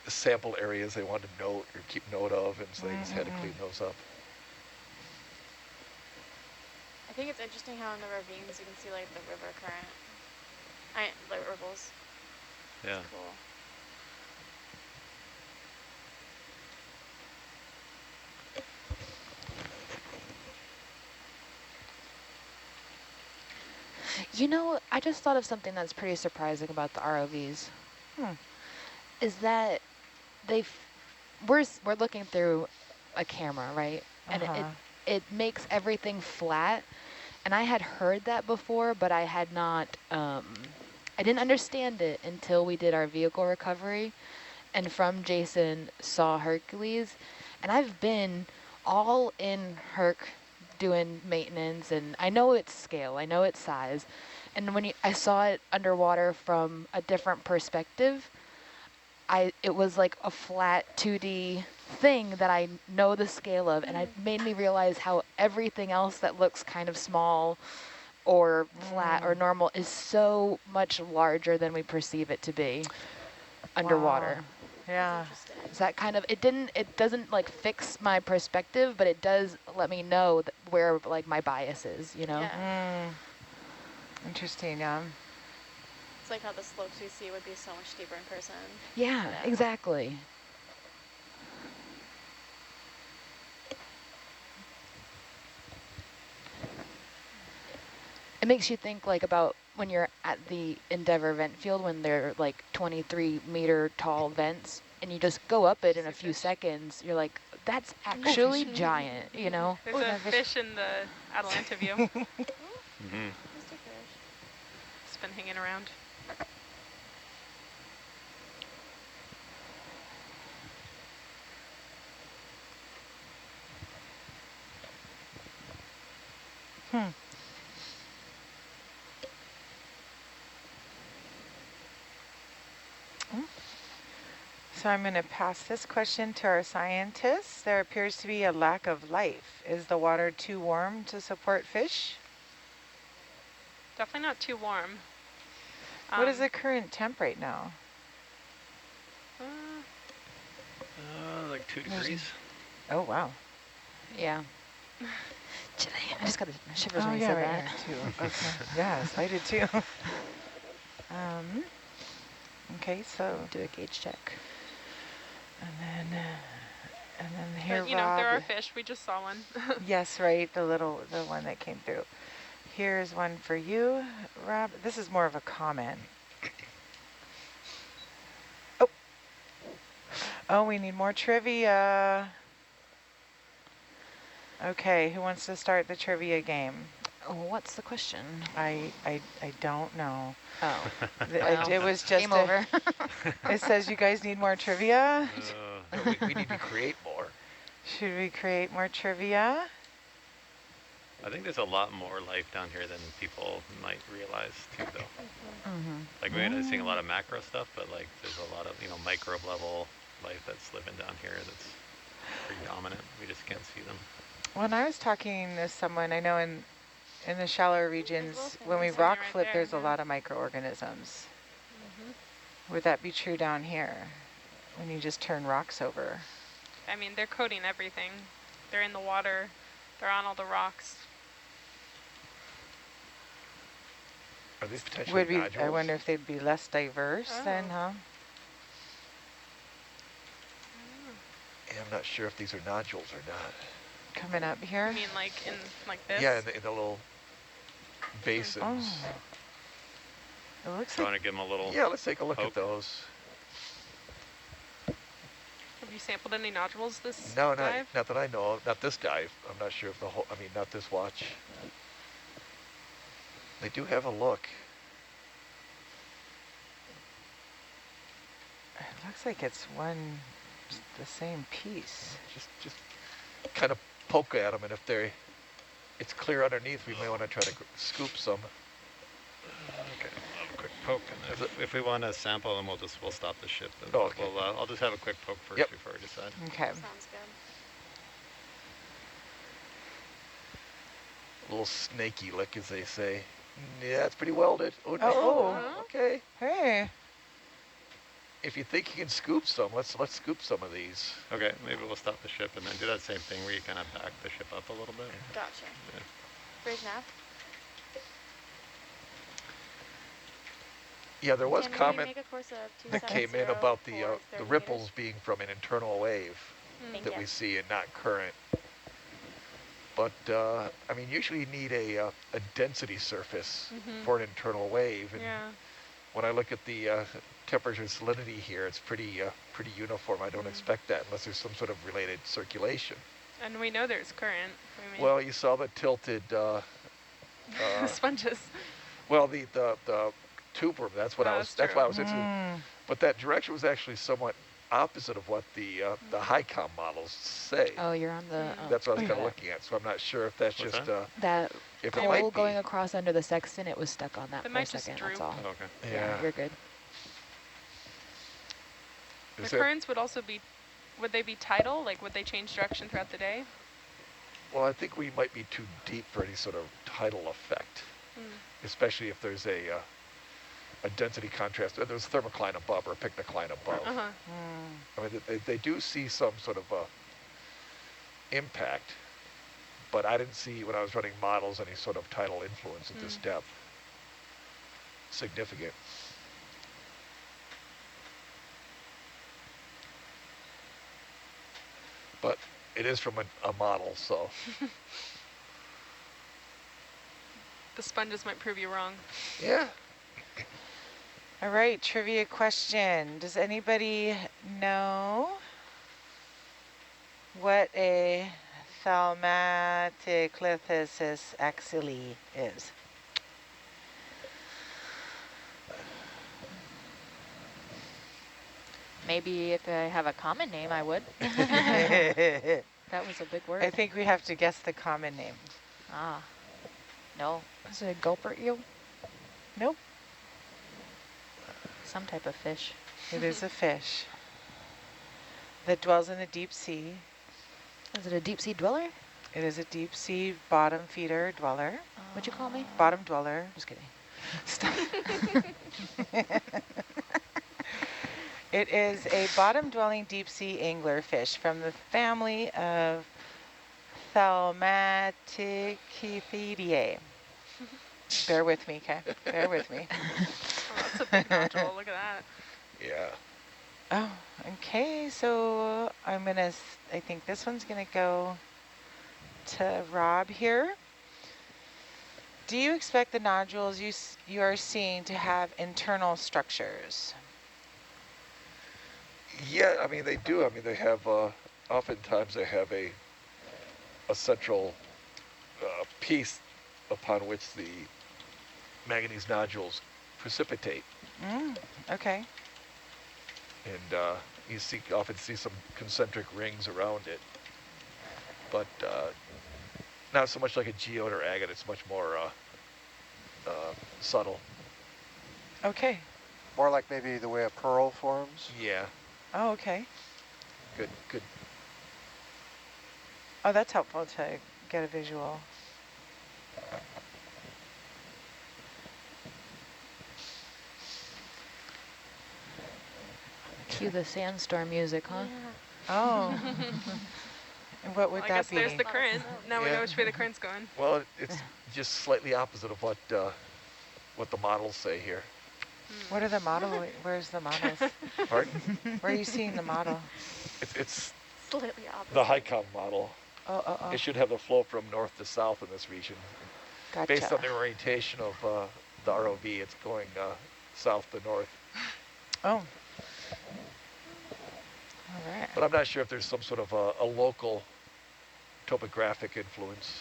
sample areas they want to note or keep note of, and so they just had to clean those up. I think it's interesting how in the ravines you can see like the river current. Like ripples. Yeah. It's cool. I just thought of something that's pretty surprising about the ROVs. Is that we're looking through a camera, right? And it makes everything flat. And I had heard that before, but I had not, I didn't understand it until we did our vehicle recovery. And from Jason saw Hercules. And I've been all in Herc doing maintenance, and I know its scale, I know its size. And when I saw it underwater from a different perspective, it was like a flat 2D thing that I know the scale of, and it made me realize how everything else that looks kind of small or flat or normal is so much larger than we perceive it to be underwater. Wow. Yeah. Is that kind of, it doesn't like fix my perspective, but it does let me know where like my bias is, Yeah. Interesting, yeah. It's like how the slopes we see would be so much steeper in person. Yeah, exactly. It makes you think like about when you're at the Endeavor vent field, when they're like 23-meter tall vents, and you just go up it in a few seconds. You're like, that's actually giant, There's a fish in the Atalanta view. Mr. Fish. It's been hanging around. So I'm going to pass this question to our scientists. There appears to be a lack of life. Is the water too warm to support fish? Definitely not too warm. What is the current temp right now? Like 2 degrees. Oh, wow. Yeah. Chilly. I just got the shivers Oh, when you yeah, said right that. here too. Okay. Yes, I did too. Okay, so, Do a gauge check. and then here, But, you know, there Rob. are fish. We just saw one. Yes, right, the one that came through. Here's one for you, Rob. This is more of a comment. Oh, we need more trivia. Okay, who wants to start the trivia game? Oh, what's the question? I don't know. Oh, It was just game over. It says you guys need more trivia. No, we need to create more. Should we create more trivia? I think there's a lot more life down here than people might realize too, though. Like we're seeing a lot of macro stuff, but like there's a lot of microbe level life that's living down here that's pretty dominant. We just can't see them. When I was talking to someone, I know in the shallower regions, when we There's one rock right flip, there, there's a yeah. lot of microorganisms. Would that be true down here when you just turn rocks over? I mean, they're coating everything. They're in the water. They're on all the rocks. Are these potentially Would be. nodules? I wonder if they'd be less diverse then, huh? Yeah, I'm not sure if these are nodules or not. Coming up here. I mean, like in like this. Yeah, in the little basins. It looks Do you like. want to give them a little? Yeah, let's take a look poke? at those. Have you sampled any nodules this No, dive? not that I know of. Not this dive. I'm not sure if the whole. I mean, not this watch. They do have a look. It looks like it's the same piece. Just kind of poke at them, and if it's clear underneath, we may want to try to scoop some. Okay, I'll have a quick poke, and if we want to sample them, we'll stop the ship. And Oh, okay. I'll just have a quick poke first Yep. before we decide. Okay. Sounds good. A little snaky lick, as they say. Yeah, it's pretty welded. Oh, no. Oh. Okay. Hey. If you think you can scoop some, let's scoop some of these. Okay, maybe we'll stop the ship and then do that same thing where you kind of back the ship up a little bit. Gotcha. Yeah. Bridge nav. Yeah, there was Can we comment make a course of that came in 270 about for the 30 ripples meters? being from an internal wave Thank that you. we see and not current. But I mean, usually you need a density surface for an internal wave. And Yeah. when I look at the temperature and salinity here, it's pretty uniform. I don't expect that unless there's some sort of related circulation. And we know there's current. I mean, Well, you saw the tilted. sponges. Well, the tuber. That's what Oh, I was. that's That's true. why I was interested. But that direction was actually somewhat opposite of what the HICOM models say. Oh, you're on the That's what I was kind of okay. looking at. So I'm not sure if that's What's just that if it might pole be. going across under the sextant. It was stuck on that It for a might just second. droop. That's all. Oh, okay. Yeah. You're good. The Is it- currents would also be, would they be tidal? Like, would they change direction throughout the day? Well, I think we might be too deep for any sort of tidal effect, especially if there's a density contrast. There's thermocline above or pycnocline above. I mean, they do see some sort of impact, but I didn't see when I was running models any sort of tidal influence at this depth. Significant. But it is from a model, so. The sponges might prove you wrong. Yeah. All right, trivia question. Does anybody know what a Thalmaticlithis axilli is? Maybe if I have a common name, I would. I That was a big word. think we have to guess the common name. Ah, no. Is it a gulper eel? Nope, Some type of fish. it is a fish. that dwells in the deep sea. Is it a deep sea dweller? It is a deep sea bottom feeder dweller. What'd you call me? Bottom dweller. Just kidding. It is a bottom-dwelling deep-sea anglerfish from the family of Thalmatichithidae. Bear with me, okay? Bear with me. Oh, that's a big nodule. Look at that. Yeah. Oh, okay. So I'm gonna. I think this one's gonna go to Rob here. Do you expect the nodules you are seeing to have internal structures? Yeah, I mean, they do. I mean, they have, oftentimes they have a central piece upon which the manganese nodules precipitate. Okay. And you often see some concentric rings around it. But not so much like a geode or agate, it's much more subtle. Okay. More like maybe the way a pearl forms. Yeah. Oh, okay. Good, good. Oh, that's helpful to get a visual. Cue the sandstorm music, huh? Oh. And what would Well, I that guess be? there's the current. Now we Yeah. know which way the current's going. Well, it's just slightly opposite of what the models say here. What are the model? Where's the models? Pardon? Where are you seeing the model? It's Slightly opposite. the HICOM model. Oh. It should have the flow from north to south in this region. Gotcha. Based on the orientation of the ROV, it's going south to north. Oh. All right. But I'm not sure if there's some sort of a local topographic influence.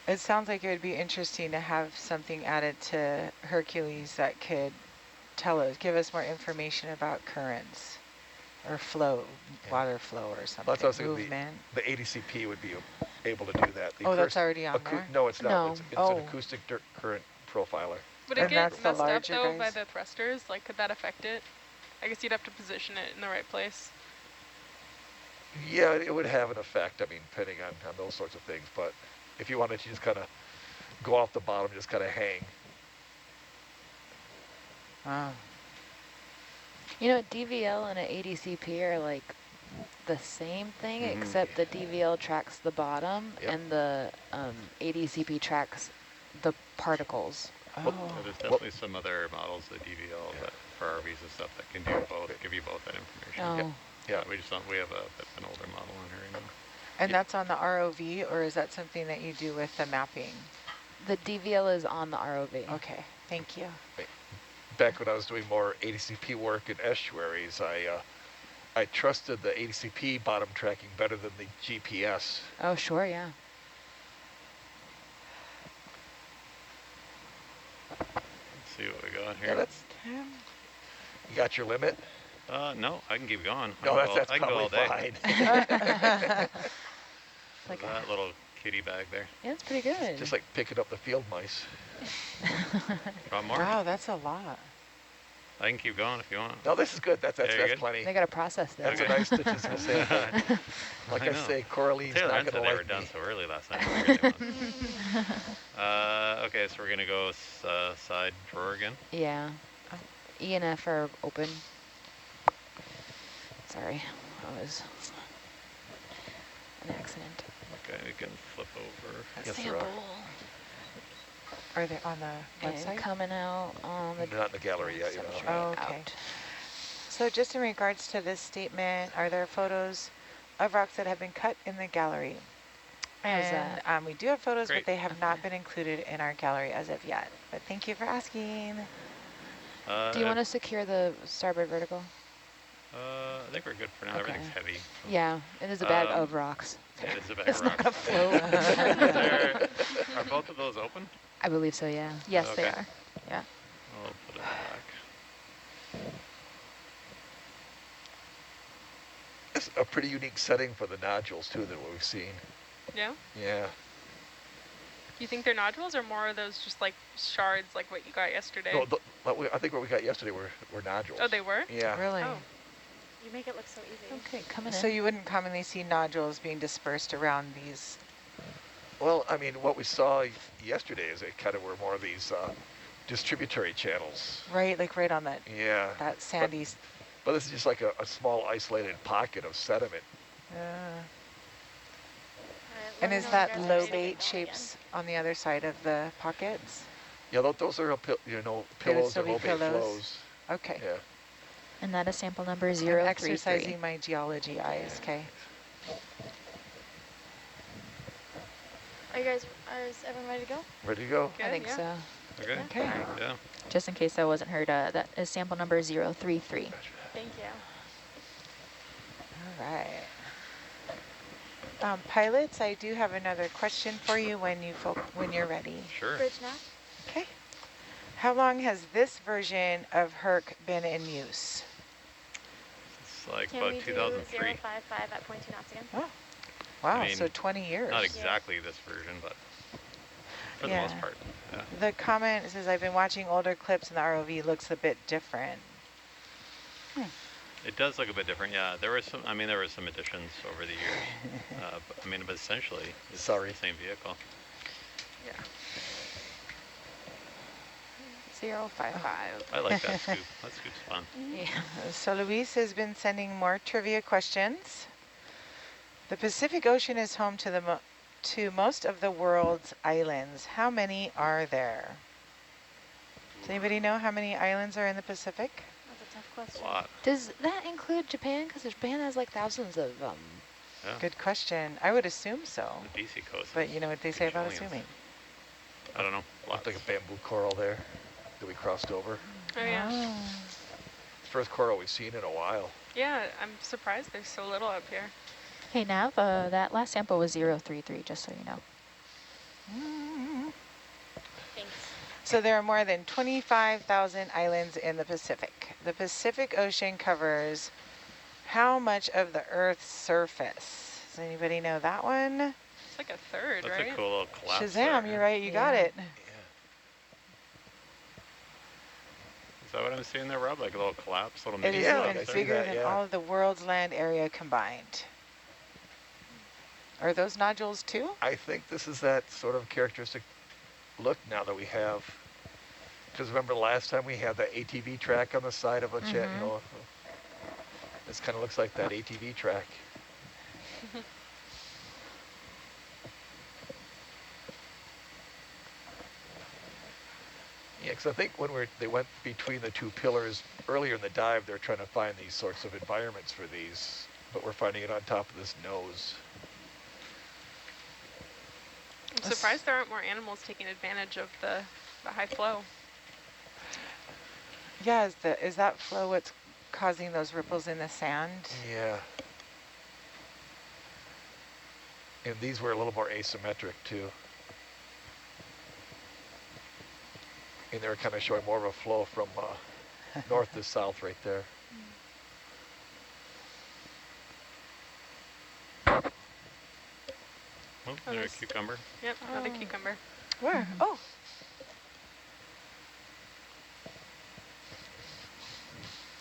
It sounds like it would be interesting to have something added to Hercules that could give us more information about currents or flow, water flow or something, Well, that's what I was thinking, movement. the ADCP would be able to do that. The Oh, that's already on there? No, it's not. No. It's Oh. an acoustic current profiler. Would And it get that's the messed up larger though by guys? the thrusters? Like, could that affect it? I guess you'd have to position it in the right place. Yeah, it would have an effect, I mean, depending on those sorts of things. But if you wanted to just kind of go off the bottom, just kind of hang. Oh. You know, DVL and an ADCP are like the same thing, except the DVL tracks the bottom and the ADCP tracks the particles. Oh. Yeah, there's definitely some other models of DVL that for RVs and stuff that can do both, give you both that information. Oh. Yeah. We just don't, we have an older model on here right now. And that's on the ROV, or is that something that you do with the mapping? The DVL is on the ROV. Okay, thank you. Back when I was doing more ADCP work in estuaries, I trusted the ADCP bottom tracking better than the GPS. Oh, sure, yeah. Let's see what we got Yeah, here. that's. You got your limit? No, I can keep going. No, I that's can go all probably day. fine. Like That little kitty bag there. yeah, it's pretty good. Just like picking up the field mice. Want more? Wow, that's a lot. I can keep going if you want. No, this is good. That's Yeah, you're good? plenty. They got to process this. That's a nice stitches to say. Like I know. say, Coraline's Taylor not and said going they to were like done me. so early last night. Okay, so we're gonna go side drawer again. Yeah. E and F are open. Sorry, that was an accident. Okay, we can flip over. Yes, there are. Sample. Are they on the And website? coming out on the Not in the gallery yet, you know. substrate Oh, okay. out. So just in regards to this statement, are there photos of rocks that have been cut in the gallery? How's And we do have photos, Great. but they have not been included in our gallery as of yet. But thank you for asking. Do you want to secure the starboard vertical? I think we're good for now. Okay. Everything's heavy. So. Yeah, it is a bag Um, of rocks. It is a bag It's of not rocks. gonna float. Are both of those open? I believe so, yeah. Yes, they Okay. are. Yeah. I'll put it back. It's a pretty unique setting for the nodules, too, than what we've seen. Yeah? Yeah. You think they're nodules or more of those just like shards like what you got yesterday? No, I think what we got yesterday were nodules. Oh, they were? Yeah. Really? Oh. You make it look so easy. Okay, coming So in. you wouldn't commonly see nodules being dispersed around these. Well, I mean, what we saw yesterday is it kind of were more of these distributary channels. Right, like right on that, Yeah. that sandy. But this is just like a small isolated pocket of sediment. And is that lobate shapes on the other side of the pockets? Yeah, those are, you know, They would pillows still or be lobate pillows? flows. Okay. Yeah. And that is sample number I'm 033. exercising my geology eyes, okay? Are you guys, is everyone ready to go? Ready to go? I think so. Okay. Okay. Yeah. Just in case that wasn't heard, that is sample number 033. Thank you. All right. Pilots, I do have another question for you when you're ready. Sure. Bridge now? Okay. How long has this version of Herc been in use? It's like Can about we do 2003. 055 at 0.2 knots again? Oh, wow, I mean, so 20 years. Not exactly this version, but for the most part. Yeah. The comment says, I've been watching older clips and the ROV looks a bit different. It does look a bit different, yeah. There were some, I mean, there were some additions over the years. But, I mean, but essentially, it's the same vehicle. Yeah. 055. I like that scoop. That scoop's fun. Yeah. So Luis has been sending more trivia questions. The Pacific Ocean is home to to most of the world's islands. How many are there? Does anybody know how many islands are in the Pacific? That's a tough question. A lot. Does that include Japan? Because Japan has like thousands of them. Yeah. Good question. I would assume so. The BC coast. But you know what they say about Bajillions. assuming. I don't know. Looked like a bamboo coral there that we crossed over. Oh, yeah. First coral we've seen in a while. Yeah, I'm surprised there's so little up here. Hey, Nav, that last sample was 033, just so you know. Thanks. So there are more than 25,000 islands in the Pacific. The Pacific Ocean covers how much of the Earth's surface? Does anybody know that one? It's like a third, That's right? a cool little collapse. Shazam, there. you're right, you got it. Is that what I'm seeing there, Rob? Like a little collapse, little It mini is Yeah, even I see bigger that, than yeah. all of the world's land area combined. Are those nodules too? I think this is that sort of characteristic look now that we have. Because remember last time we had that ATV track on the side of a jet, you know. This kind of looks like that ATV track. Yeah, because I think when they went between the two pillars earlier in the dive, they're trying to find these sorts of environments for these, but we're finding it on top of this nose. I'm surprised there aren't more animals taking advantage of the high flow. Yeah, is that flow what's causing those ripples in the sand? Yeah. And these were a little more asymmetric too. And they were kind of showing more of a flow from north to south right there. Oh, there's a cucumber. Yep, another cucumber. Where? Oh.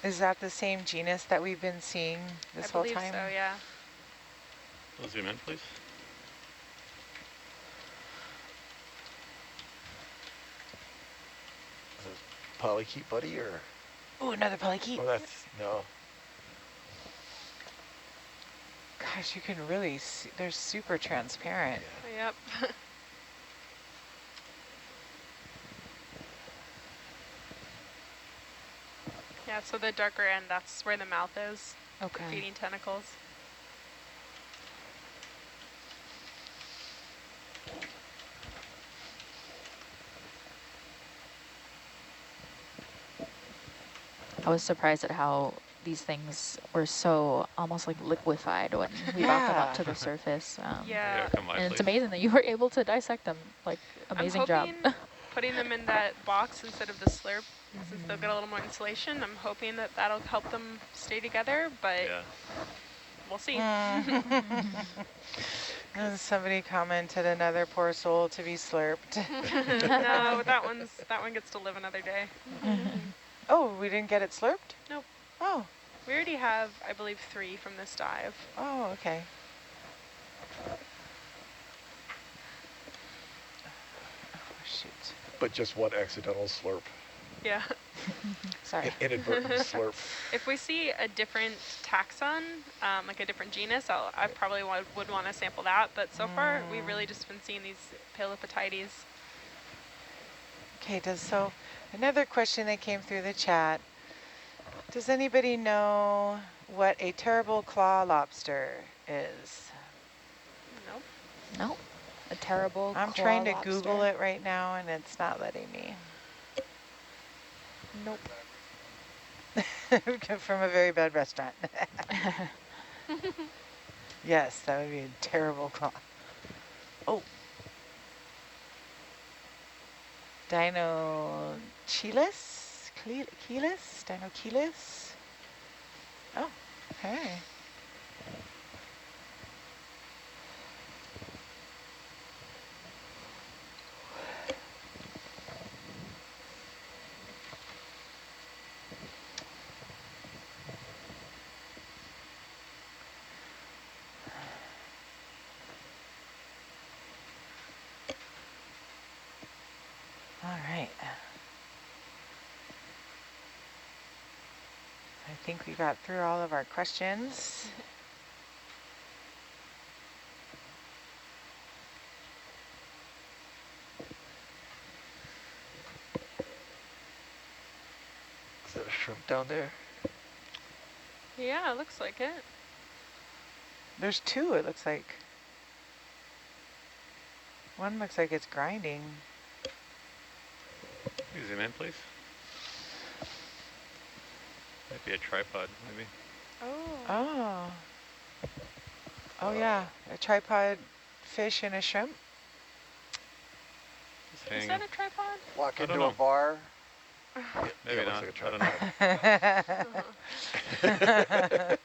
Is that the same genus that we've been seeing this I whole believe time? so, yeah. We'll zoom in, please. Is this polychete, buddy, or? Oh, another polychete. Oh, that's, no. Gosh, you can really see, they're super transparent. Yep. Yeah, so the darker end, that's where the mouth is, Okay. feeding tentacles. I was surprised at how these things were so almost like liquefied when we brought them up to the surface. Yeah. Come by, And it's please. amazing that you were able to dissect them. Like, amazing job. I'm hoping putting them in that box instead of the slurp, since they'll get a little more insulation, I'm hoping that that'll help them stay together, but Yeah. we'll see. And somebody commented another poor soul to be slurped. No, that one gets to live another day. Oh, we didn't get it slurped? Nope. Oh, We already have, I believe, 3 from this dive. Oh, okay. Oh, shoot. But just one accidental slurp. Yeah. Sorry. Inadvertent slurp. If we see a different taxon, like a different genus, I probably would want to sample that. But so far, we've really just been seeing these Palipatides. Okay, so another question that came through the chat. Does anybody know what a terrible claw lobster is? Nope. Nope. A terrible I'm claw trying to lobster. Google it right now, and it's not letting me. Nope. From a very bad restaurant. Yes, that would be a terrible claw. Oh. Dinocheilus? Cheilus? Dinocheilus? Oh, okay. All right. I think we got through all of our questions. Is that a shrimp down there? Yeah, it looks like it. There's 2, it looks like. One looks like it's grinding. Can you zoom in, please? Might be a tripod, maybe. Oh. Oh, yeah. A tripod fish and a shrimp. Just Is hanging. that a tripod? Walk I don't into a know. bar. Maybe it looks not. like a I don't know.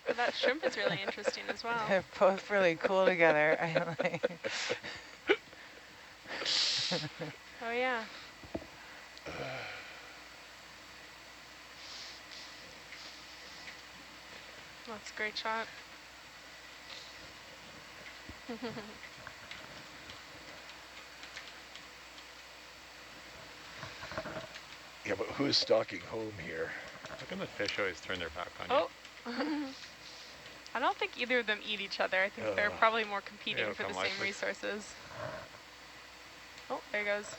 But that shrimp is really interesting as well. They're both really cool together. I like. Oh, yeah. That's a great shot. Yeah, but who's stalking home here? How come the fish always turn their back on you? Oh. I don't think either of them eat each other. I think they're probably more competing Yeah, for the come same likely. resources. Oh, there he goes.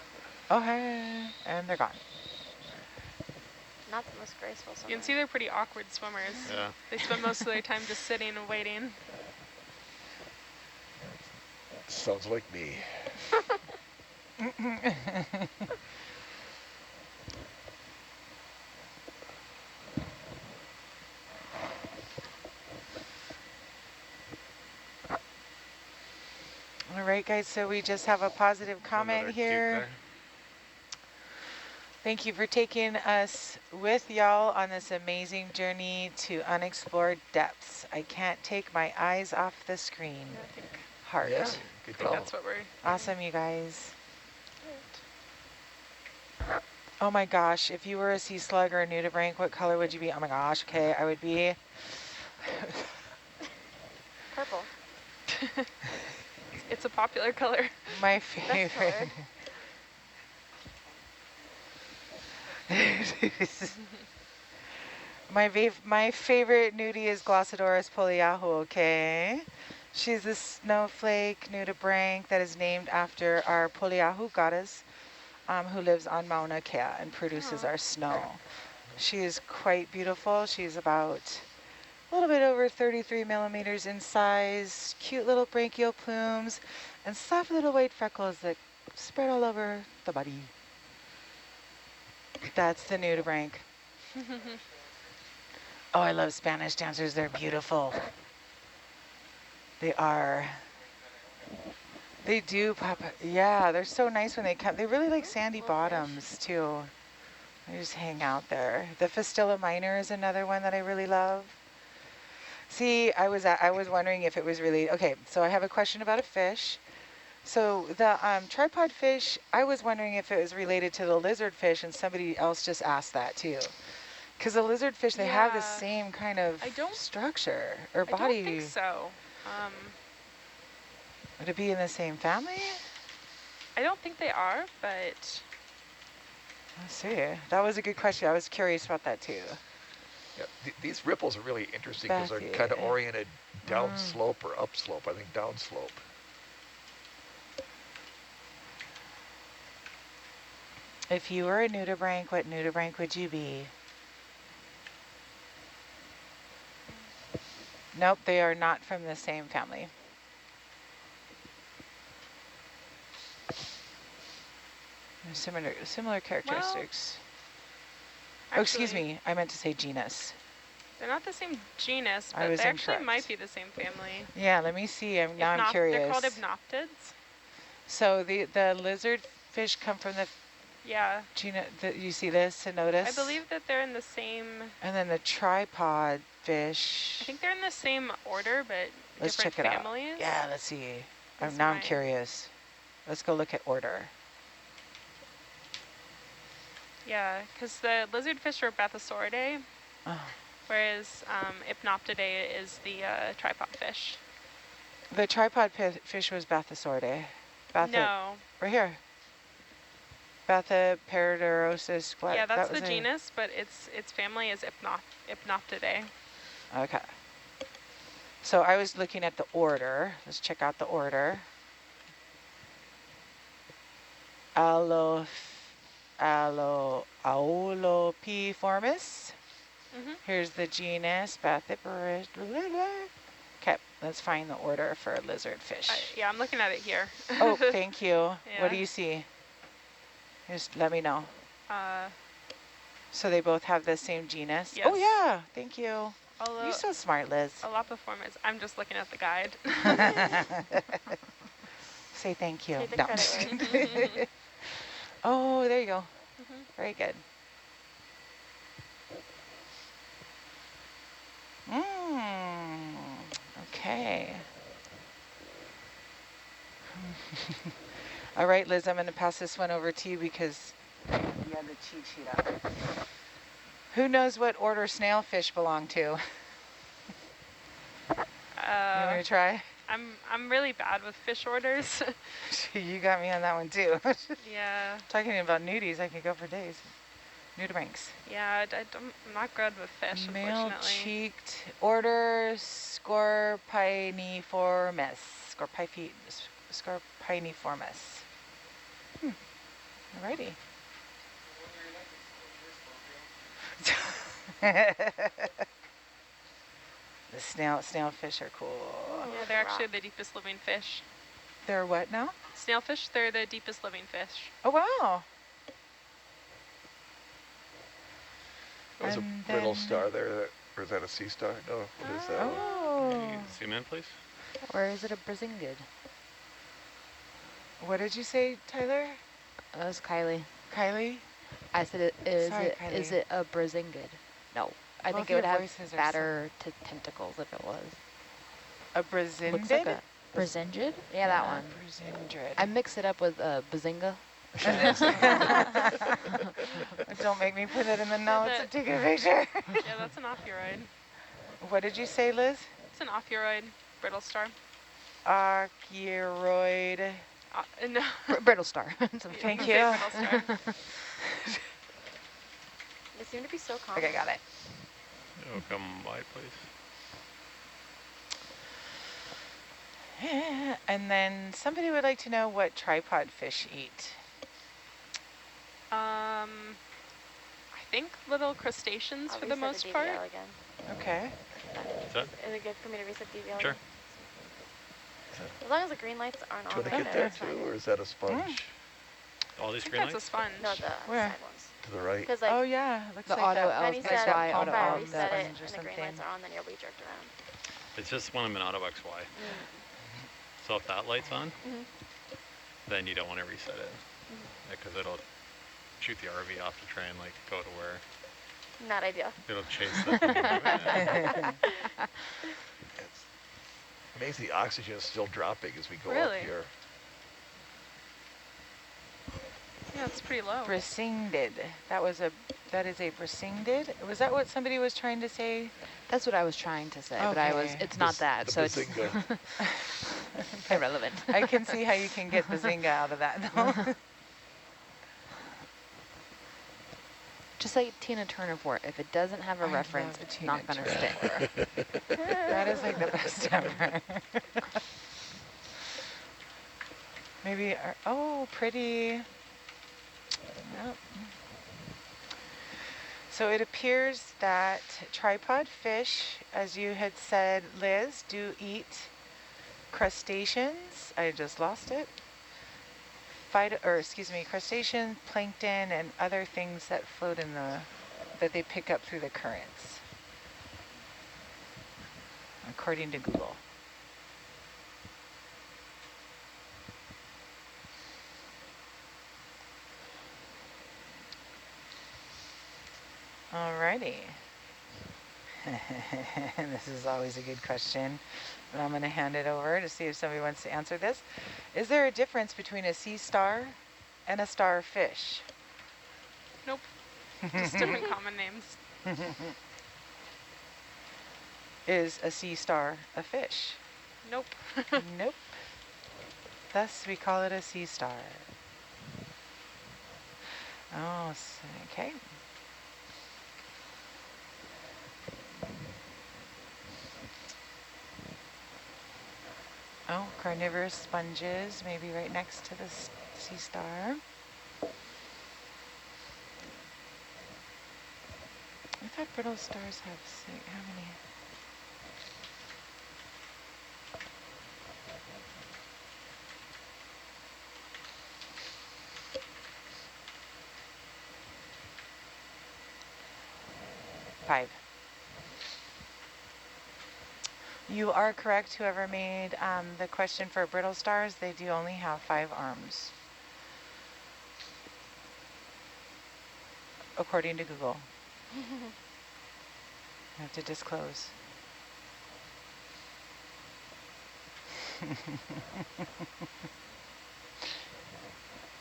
Oh, hey. And they're gone. Not the most graceful You swimmer. can see they're pretty awkward swimmers. Yeah. They spend most of their time just sitting and waiting. Sounds like me. All right, guys, so we just have a positive comment Another here. cute Thank you for taking us with y'all on this amazing journey to unexplored depths. I can't take my eyes off the screen. Yeah, I think Heart. Yeah, I good think call. that's what we're... Awesome, you guys. Oh my gosh, if you were a sea slug or a nudibranch, what color would you be? Oh my gosh, okay, I would be... Purple. It's a popular color. My favorite. My favorite nudie is Glossodoris polyahu, okay? She's a snowflake nudibranch that is named after our polyahu goddess who lives on Mauna Kea and produces our snow. She is quite beautiful. She's about a little bit over 33 millimeters in size, cute little branchial plumes, and soft little white freckles that spread all over the body. That's the nudibranch. Oh, I love Spanish dancers. They're beautiful. They are. They do pop. Yeah, they're so nice when they come. They really like sandy bottoms too. They just hang out there. The Fistilla minor is another one that I really love. See, I was wondering if it was really okay. So I have a question about a fish. So the tripod fish, I was wondering if it was related to the lizard fish, and somebody else just asked that too. Because the lizardfish, they have the Yeah. same kind of I don't- structure or I body. don't think so. Would it be in the same family? I don't think they are, but Let's see. That was a good question. I was curious about that too. Yeah, these ripples are really interesting because they're kind of Bethy. oriented downslope or upslope. I think downslope. If you were a nudibranch, what nudibranch would you be? Nope, they are not from the same family. Similar characteristics. Well, oh, excuse actually, me. I meant to say genus. They're not the same genus, I but was they actually incorrect. might be the same family. Yeah, let me see. Now I'm curious. They're called hypnoptids. So the lizardfish come from the Yeah. genus. You see this and notice? I believe that they're in the same. And then the tripod fish. I think they're in the same order, but Let's different check it families. out. Yeah, let's see. This Now I'm might- curious. Let's go look at order. Yeah, because the lizardfish are Bathysauridae, Oh. whereas Hypnoptidae is the tripod fish. The tripod fish was Bathysauridae. No. Right here. Bathyparadorosis. Yeah, that's the genus, but its family is Hypnoptidae. Okay. So I was looking at the order. Let's check out the order. Aolopiformis. Here's the genus, Bathyparadorosis. Okay, let's find the order for lizardfish. Yeah, I'm looking at it here. Oh, thank you. Yeah. What do you see? Just let me know. Uh, So they both have the same genus? Yes. Oh, yeah. Thank you. You're so smart, Liz. Alopiformis. I'm just looking at the guide. Say thank you. Take the No. credit, Oh, there you go. Very good. Okay. All right, Liz, I'm going to pass this one over to you because you have the cheat sheet up. Who knows what order snailfish belong to? You want me to try? I'm really bad with fish orders. You got me on that one too. Yeah. Talking about nudies, I could go for days. Nudibranchs. Yeah, I'm not good with fish, unfortunately. Male-cheeked order Scorpiniformis. Scorpiniformis. Alrighty. The snailfish are cool. Yeah, they're actually the deepest living fish. They're what now? Snailfish, they're the deepest living fish. Oh, wow. There's a brittle star there, or is that a sea star? No, what is that? Oh. Zoom in, please. Or is it a brisingid? What did you say, Tyler? That was Kylie. Kylie? I said, is Sorry, it a brisingid? No. I Both think it would your have voices are fatter tentacles if it was. A brisingid? Looks like a brisingid? Yeah, that one. Brisingid. I mix it up with bazinga. Don't make me put it in the notes and take a picture. Yeah, that's an ophioid. What did you say, Liz? It's an ophioid brittle star. Archeroid. No. Brittle star. Thank Say you. brittle star. They seem to be so common. Okay, got it. Oh, come by, please. And then somebody would like to know what tripod fish eat. I think little crustaceans I'll for the reset most DVL part. again. Okay. Is that? Is it good for me to reset DVL Sure. again? As long as the green lights aren't Do on you want to right get there, that it's fine. too, or is that a sponge All I these think green that's a lights? sponge. No, the Where? side ones. to the right? Because like, Oh, yeah. Looks The like auto that. when you That's set it, why if auto I on reset the it sponge or and the green something. lights are on, then you'll be jerked around. It's just when I'm in auto XY. So if that light's on, then you don't want to reset it. Because it'll shoot the ROV off to try and like go to where Not ideal. it'll chase the thing. It's amazing the oxygen is still dropping as we go Really? up here. Yeah, it's pretty low. Bracingid. That is a bracingid. Was that what somebody was trying to say? That's what I was trying to say, but it's not that, The so it's bazinga. irrelevant. I can see how you can get bazinga out of that, though. Just like Tina Turner for it. If it doesn't have a I reference, love it's Tina not going to Turner. stick. That is like the best ever. Maybe, oh, pretty. Yep. So it appears that tripod fish, as you had said, Liz, do eat crustaceans. I just lost it. Crustaceans, plankton, and other things that float in that they pick up through the currents, according to Google. Alrighty. This is always a good question, but I'm going to hand it over to see if somebody wants to answer this. Is there a difference between a sea star and a starfish? Nope. Just different common names. Is a sea star a fish? Nope. Nope. Thus, we call it a sea star. Oh, okay. Oh, carnivorous sponges, maybe right next to the sea star. I thought brittle stars have, how many? Five. You are correct, whoever made the question for brittle stars, they do only have 5 arms, according to Google. I have to disclose.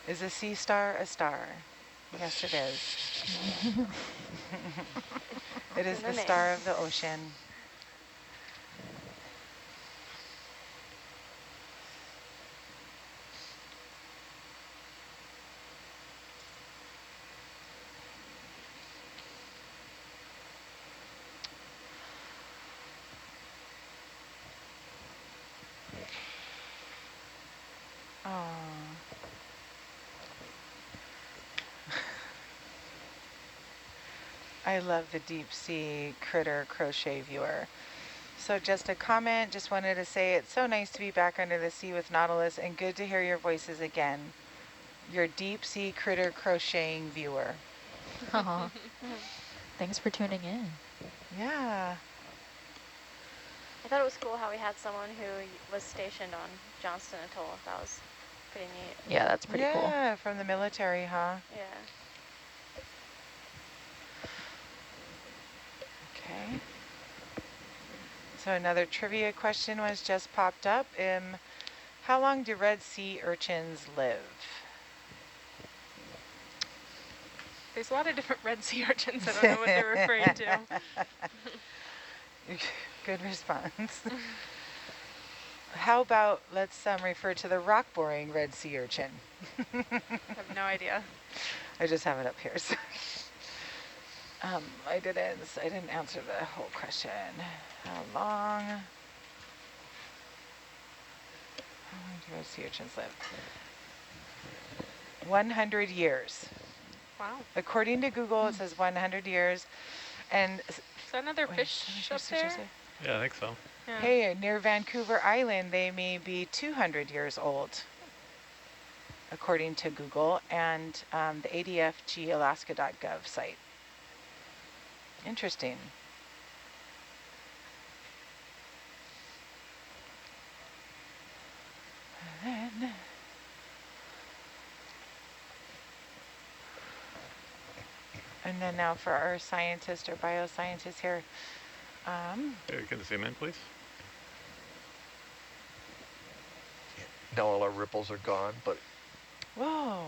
Is a sea star a star? Yes, it is. It is the star of the ocean. I love the deep sea critter crochet viewer. So just a comment, just wanted to say it's so nice to be back under the sea with Nautilus and good to hear your voices again. Your deep sea critter crocheting viewer. Aw. Thanks for tuning in. Yeah. I thought it was cool how we had someone who was stationed on Johnston Atoll. That was pretty neat. Yeah, that's pretty cool. Yeah, from the military, huh? Yeah. Okay. So another trivia question was just popped up. How long do red sea urchins live? There's a lot of different red sea urchins. I don't know what they're referring to. Good response. How about, let's refer to the rock-boring red sea urchin. I have no idea. I just have it up here. So. I didn't answer the whole question. How long do red sea urchins live? 100 years. Wow. According to Google, it says 100 years. And is that another fish up there? Yeah, I think so. Yeah. Hey, near Vancouver Island, they may be 200 years old, according to Google and the ADFGalaska.gov site. Interesting. And then now for our scientist or bioscientist here. You can zoom in, please. Now all our ripples are gone, but Whoa.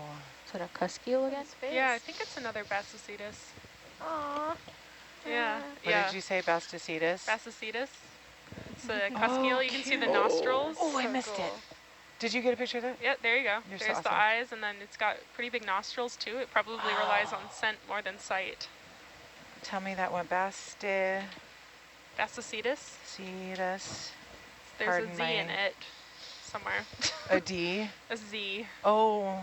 Is it a cusk eel again? Yeah, I think it's another Basacetus. Aww. Yeah, What yeah. did you say, Bastacetus? Basacetus. It's a cusk eel. You can see the nostrils. Oh, I So missed it. cool. Did you get a picture of that? Yeah, there you go. You're so There's awesome. the eyes, and then it's got pretty big nostrils too. It probably relies on scent more than sight. Tell me that one, Bastacetus. Basacetus. There's Pardon a Z my- in it somewhere. A D? A Z. Oh.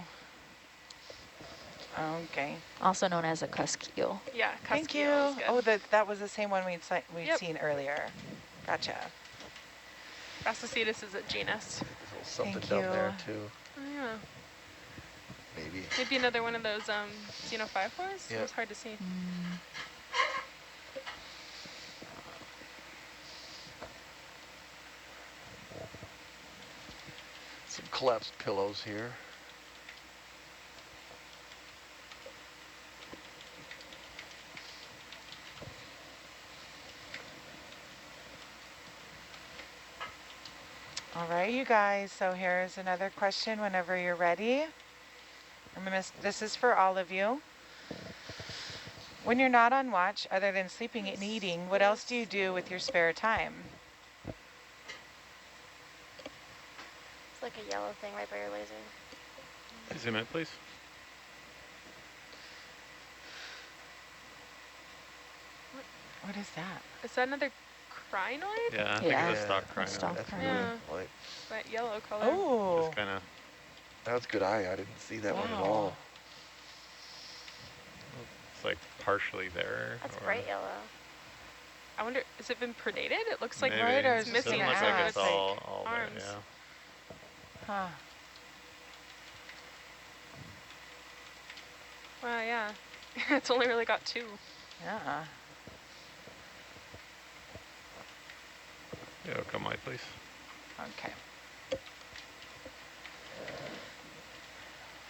Okay. Also known as a cusk eel. Yeah, cusk Thank eel you. is good. Oh, that was the same one we'd Yep. seen earlier. Gotcha. Basacetus is a genus. There's something Thank down you. there too, Oh, yeah. maybe. Maybe another one of those xenophyphores? Yeah. It was hard to see. Some collapsed pillows here. All right, you guys. So here's another question whenever you're ready. This is for all of you. When you're not on watch, other than sleeping and eating, what else do you do with your spare time? It's like a yellow thing right by your laser. Zoom in, please. What is that? Is that another crinoid? Yeah, I think Yeah. it's a stock It's crinoid. stock That's crinoid. really Yeah. like, That yellow color. Oh, Just kind of that's good eye. I didn't see that one at Wow. all. it's like partially there. That's or bright yellow. I wonder, has it been predated? It looks like maybe. right, or it's is this missing. an Doesn't It look like ass? it's all there, arms. yeah. huh. Wow, yeah. It's only really got two. Yeah. Yeah, come on, please. Okay.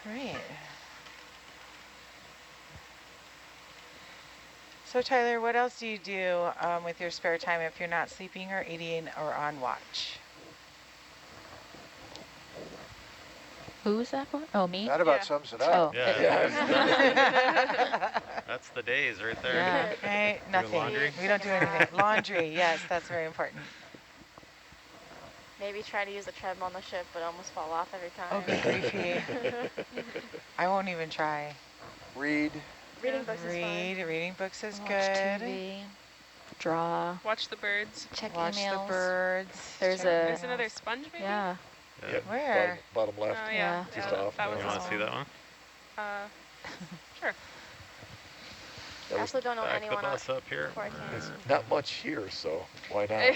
Great. So Tyler, what else do you do with your spare time if you're not sleeping or eating or on watch? Who's that for? Oh, me? That about Yeah. sums it Oh, up. Yeah, that's the days right there. Yeah. Okay, nothing. laundry? We don't do anything. Laundry, yes, that's very important. Maybe try to use the treadmill on the ship, but almost fall off every time. Oh, good griefy. I won't even try. Read. Reading books is fun. Reading books is watch good. TV, draw, Watch the birds. check Watch emails. the birds. There's check a- There's another sponge, maybe? Yeah. Yeah. Yep, Where? Bottom left. Oh, Yeah. yeah. Just yeah, off that there. was You want to see that one? Sure. I That was also don't know Back the anyone bus up here. before I came. There's not much here, so why not?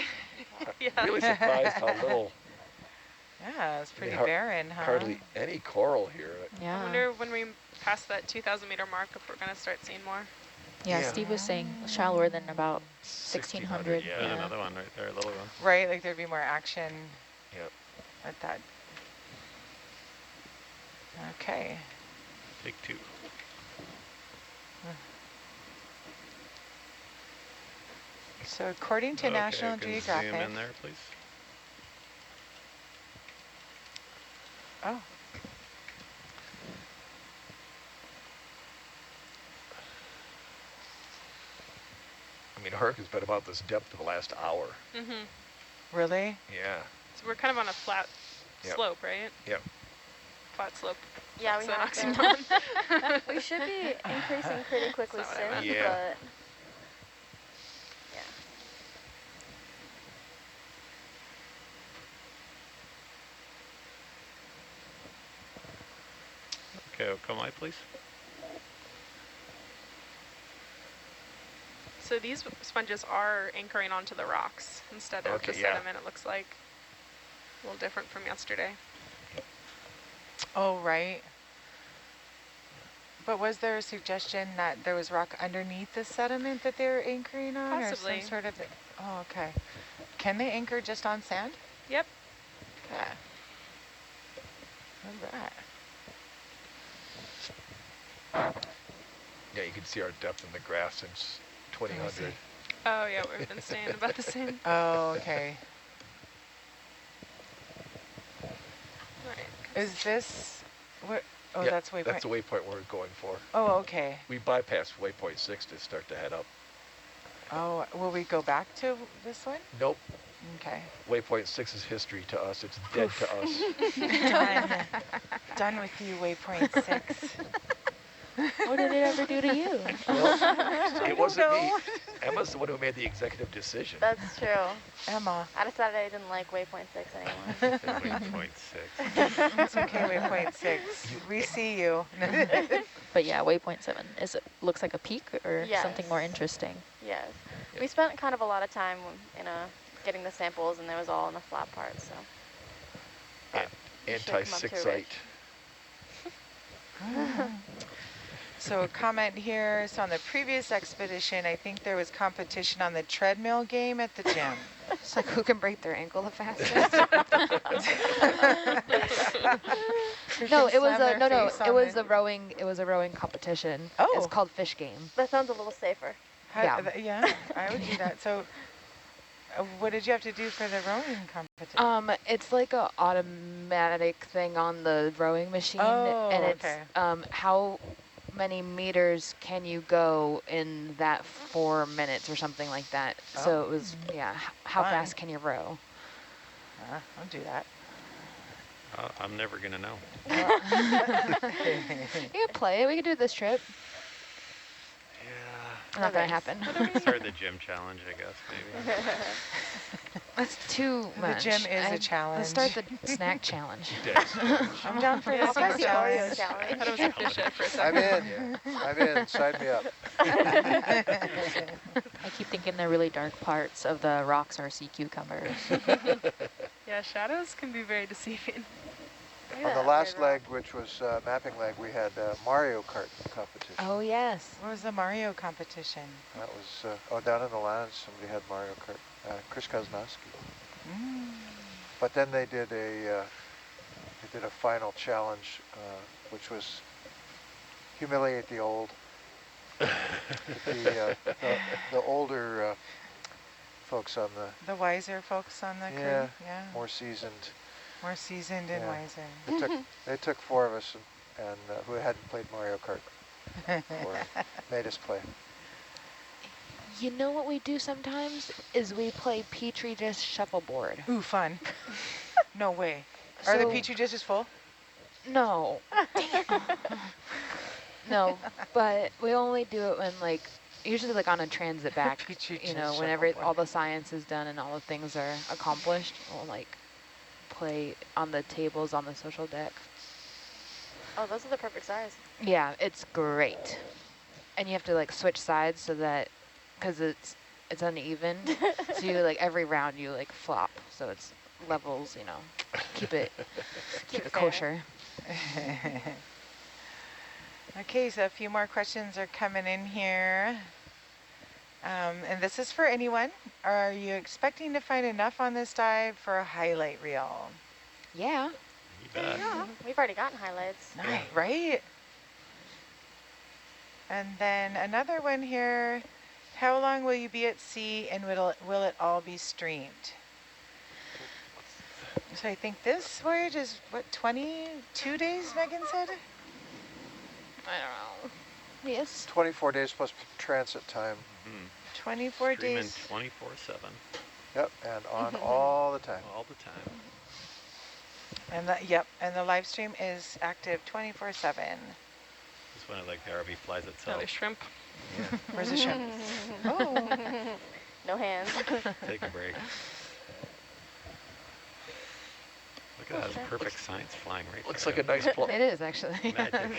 Yeah. Really surprised how little, Yeah, it's pretty har- barren, huh? hardly any coral here. I Yeah. wonder when we pass that 2,000 meter mark if we're going to start seeing more. Yeah, Yeah. Steve was saying shallower than about 1600. Yeah, there's another one right there, a little one. Right, like there'd be more action Yep. at that. Okay. Take two. So according to Okay, National you can Geographic, zoom in there, please. oh, I mean, Herc has been about this depth for the last hour. Mm-hmm. really? Yeah. So we're kind of on a flat Yep. slope, right? Yep. Flat slope. Yeah, we That's have an to. oxymoron. We should be increasing pretty quickly That's not what I soon, meant. Yeah. but yeah. Okay, come on, please. So these sponges are anchoring onto the rocks instead of Okay, the yeah. sediment, it looks like. A little different from yesterday. Oh, right. But was there a suggestion that there was rock underneath the sediment that they were anchoring on? Possibly. Or some sort of, oh, okay. Can they anchor just on sand? Yep. Okay. All right. Yeah, you can see our depth in the graph since 2000. Oh yeah, we've been staying about the same. Oh, okay. Right. Is this, what, Oh, Yeah, that's waypoint. That's the waypoint we're going for. Oh, okay. We bypassed waypoint 6 to start to head up. Oh, will we go back to this one? Nope. Okay. Waypoint 6 is history to us. It's dead to us. Done. Done with you, waypoint 6. What did it ever do to you? Well, it wasn't me. Emma's the one who made the executive decision. That's true. Emma. I decided I didn't like waypoint 6 anymore. Waypoint 6. It's okay, waypoint 6. We see you. But yeah, waypoint 7 looks like a peak or Yes. something more interesting. Yes. We spent kind of a lot of time in getting the samples, and it was all in the flat part, so. Anti-6 site. So a comment here. So on the previous expedition, I think there was competition on the treadmill game at the gym. It's like who can break their ankle the fastest. No, it was a it was a rowing. It was a rowing competition. Oh. It's called Fish Game. That sounds a little safer. Yeah, I would do that. So what did you have to do for the rowing competition? It's like a automatic thing on the rowing machine, and it's how many meters can you go in that 4 minutes or something like that. So it was, how fast can you row? I'll do that. I'm never going to know. You can play it. We can do it this trip. Yeah. Not going to happen. Start the gym challenge, I guess, maybe. That's too much. The gym is a challenge. Let's start the snack challenge. I'm down for the snack challenge. I thought it was a fish ed for a I'm second. in. I'm in. Sign me up. I keep thinking the really dark parts of the rocks are sea cucumbers. Yeah, shadows can be very deceiving. On the last leg, which was mapping leg, we had Mario Kart competition. Oh, yes. What was the Mario competition? That was, down in the lands, somebody had Mario Kart. Chris Koznowski. But then they did a final challenge, which was humiliate the old. The older folks on the wiser folks on the crew. Yeah. More seasoned. More seasoned and wiser. They took 4 of us and who hadn't played Mario Kart before, made us play. You know what we do sometimes is we play Petri dish shuffleboard. Ooh, fun. No way. Are the Petri dishes full? No. No, but we only do it when usually on a transit back, whenever all the science is done and all the things are accomplished, we'll play on the tables on the social deck. Oh, those are the perfect size. Yeah, it's great. And you have to switch sides so that, because it's uneven, so you every round you flop, so it's levels, keep it kosher. Okay, so a few more questions are coming in here. And this is for anyone. Are you expecting to find enough on this dive for a highlight reel? Yeah. You bet. Yeah, we've already gotten highlights. Nice, right? And then another one here. How long will you be at sea, and will it all be streamed? So I think this voyage is, 22 days, Megan said? I don't know. Yes. 24 days plus transit time. 24 Streaming days. 24/7. Yep, and on all the time. All the time. And and the live stream is active 24/7. Just when the ROV flies itself. Another shrimp. Yeah. Where's the shrimp? Oh. No hands. Take a break. Look at that, it's perfect science flying right Looks there. like a nice wall. It is, actually. Magic.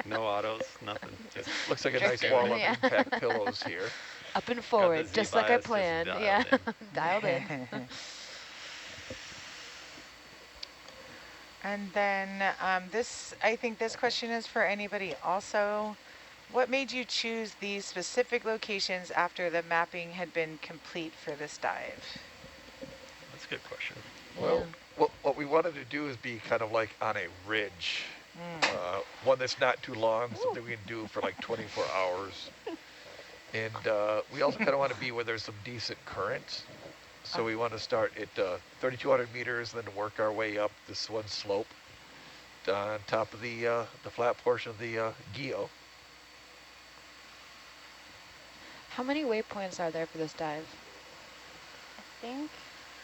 No autos, nothing. Just Looks like a nice wall of impact pillows here. Up and forward, just like I Z-bias just planned. dialed Yeah, in. dialed in. And then I think this question is for anybody also. What made you choose these specific locations after the mapping had been complete for this dive? That's a good question. Well, what we wanted to do is be kind of on a ridge. One that's not too long, something we can do for 24 hours. And we also kind of want to be where there's some decent currents. So we want to start at 3,200 meters, then work our way up this one slope. on top of the flat portion of the geo. How many waypoints are there for this dive? I think,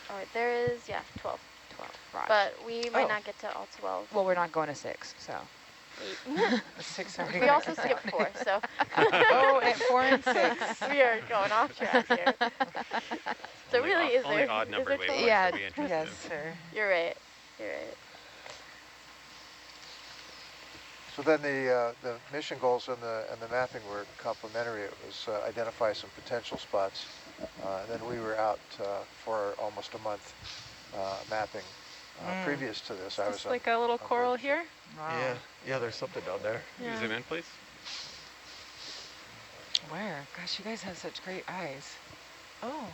all right, there is, yeah, 12. 12. Right. But we might not get to all 12. Well, we're not going to 6, so. 6 We also skipped 4, so. Oh, at 4 and 6. We are going off track here. So Only really, is only there, odd is numbered there waypoints 12? Yeah, would be interesting. Yes, sir. You're right. You're right. So then the mission goals and the mapping were complementary. It was identify some potential spots. And then we were out for almost a month mapping. Previous to this, I was Just like a little coral here. Wow. Yeah, there's something down there. Can you zoom in, please? Where? Gosh, you guys have such great eyes. Oh.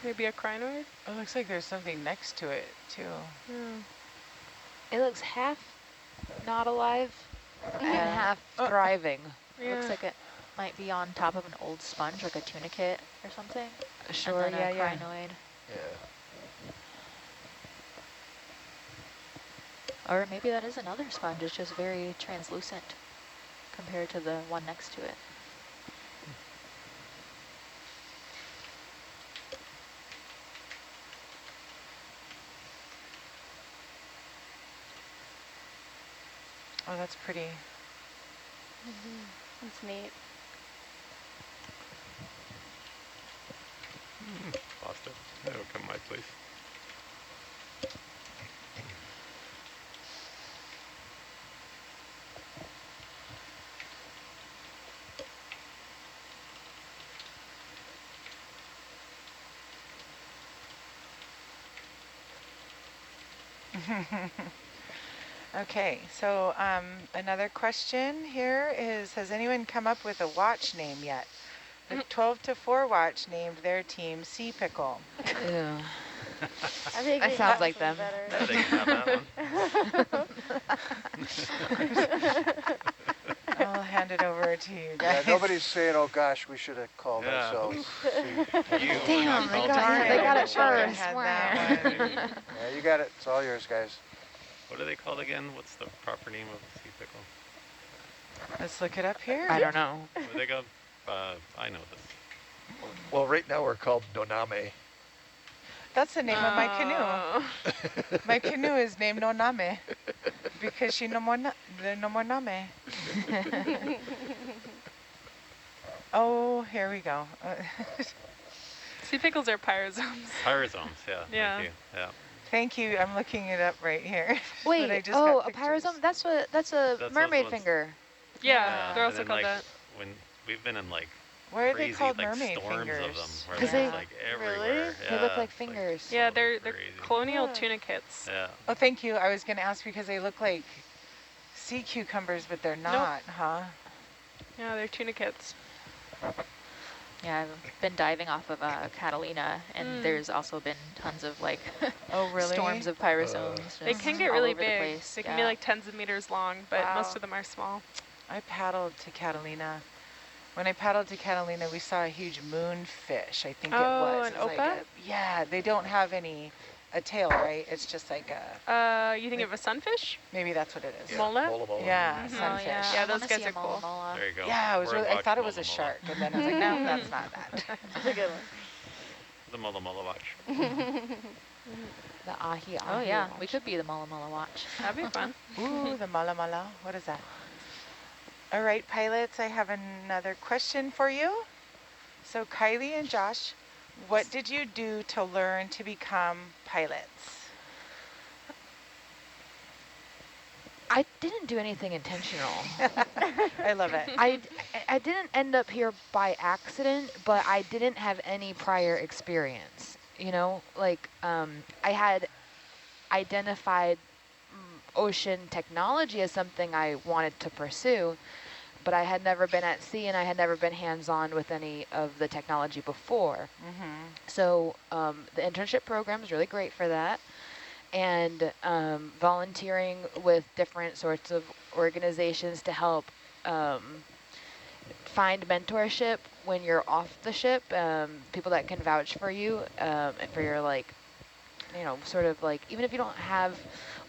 Maybe a crinoid. It looks like there's something next to it, too. Yeah. It looks half not alive and Yeah. half thriving. It looks like it might be on top of an old sponge, like a tunicate or something. Sure, and then yeah. a crinoid. Yeah. Or maybe that is another sponge. It's just very translucent compared to the one next to it. Oh, that's pretty. That's neat. Lost it. No, come my place. Okay, so another question here is, has anyone come up with a watch name yet? The 12 to 4 watch named their team Sea Pickle. Yeah. I think That we sounds got like some them. Yeah, they can have that one. I'll hand it over to you Yeah, guys. nobody's saying, oh gosh, we should have called Yeah. ourselves. Damn, they got it Children first. had Wow. that one. Yeah, you got it. It's all yours, guys. What are they called again? What's the proper name of the sea pickle? Let's look it up here. I don't know. What do they go? I know this. Well, right now we're called Noname. That's the name of my canoe. Oh. My canoe is named Noname because she no more name. Oh, here we go. Sea pickles are pyrosomes. Pyrosomes, yeah. Yeah. Thank you. Yeah. Thank you. I'm looking it up right here. But I Wait, just got oh, a pictures. pyrosome? That's a That's mermaid those ones. finger. Yeah, they're and also then, called like, that. when we've been in like Why are crazy they called like mermaid storms fingers? of them, where 'Cause they're they- like Really? everywhere. They look Yeah, like it's fingers. Yeah, so they're crazy. colonial Yeah. tunicates. Yeah. Oh, thank you. I was going to ask because they look like sea cucumbers, but they're not, huh? Yeah, they're tunicates. Yeah, I've been diving off of Catalina, and there's also been tons of like Oh, really? storms of pyrosomes. They just can get all really over the big. place. They can be Yeah. like tens of meters long, but Wow. most of them are small. I paddled to Catalina. When I paddled to Catalina, we saw a huge moonfish, I think it Oh, was. an It was opa? yeah, they don't have a tail, right? It's just like a, You think of a sunfish? maybe that's what it is. Yeah. Mola? Mola mola. Yeah, Mhm. sunfish. Oh, yeah. Yeah, I those wanna guys see are a mola cool. mola. There you go. Yeah, I was We're really, I watch thought it was a Mola Mola. shark, and then I was like, no, that's not that. That's a good one. The Mola Mola watch. The ahi ahi. Oh yeah, we watch. could be the mola mola watch. That'd be fun. Ooh, the mala mala. What is that? All right, pilots, I have another question for you. So Kylie and Josh, what did you do to learn to become pilots? I didn't do anything intentional. I love it. I didn't end up here by accident, but I didn't have any prior experience. You know, like I had identified ocean technology as something I wanted to pursue, but I had never been at sea and I had never been hands-on with any of the technology before. So the internship program is really great for that. And volunteering with different sorts of organizations to help find mentorship when you're off the ship, people that can vouch for you and for your like, you know, sort of like, even if you don't have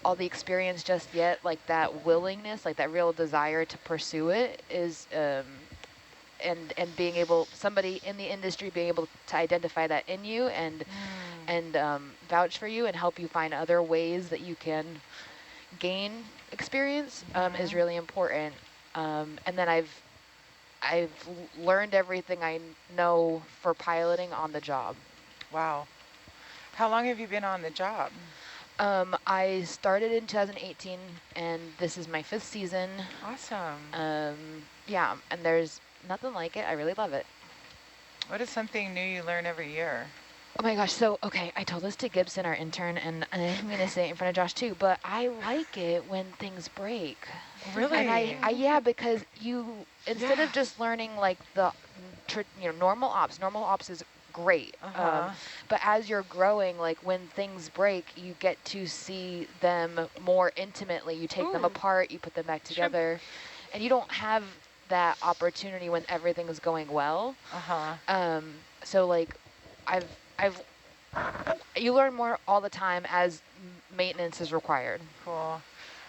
all the experience just yet, like that willingness, like that real desire to pursue it is, and being able, somebody in the industry being able to identify that in you and vouch for you and help you find other ways that you can gain experience is really important. And then I've learned everything I know for piloting on the job. Wow. How long have you been on the job? I started in 2018, and this is my 5th season. Awesome. Yeah, and there's nothing like it. I really love it. What is something new you learn every year? Oh my gosh, so, okay, I told this to Gibson, our intern, and I'm going to say it in front of Josh too, but I like it when things break. Really? And yeah, because you, instead of just learning like the, normal ops is great. But as you're growing, like when things break, you get to see them more intimately. You take them apart, you put them back together, and you don't have that opportunity when everything is going well. So like you learn more all the time as maintenance is required. Cool.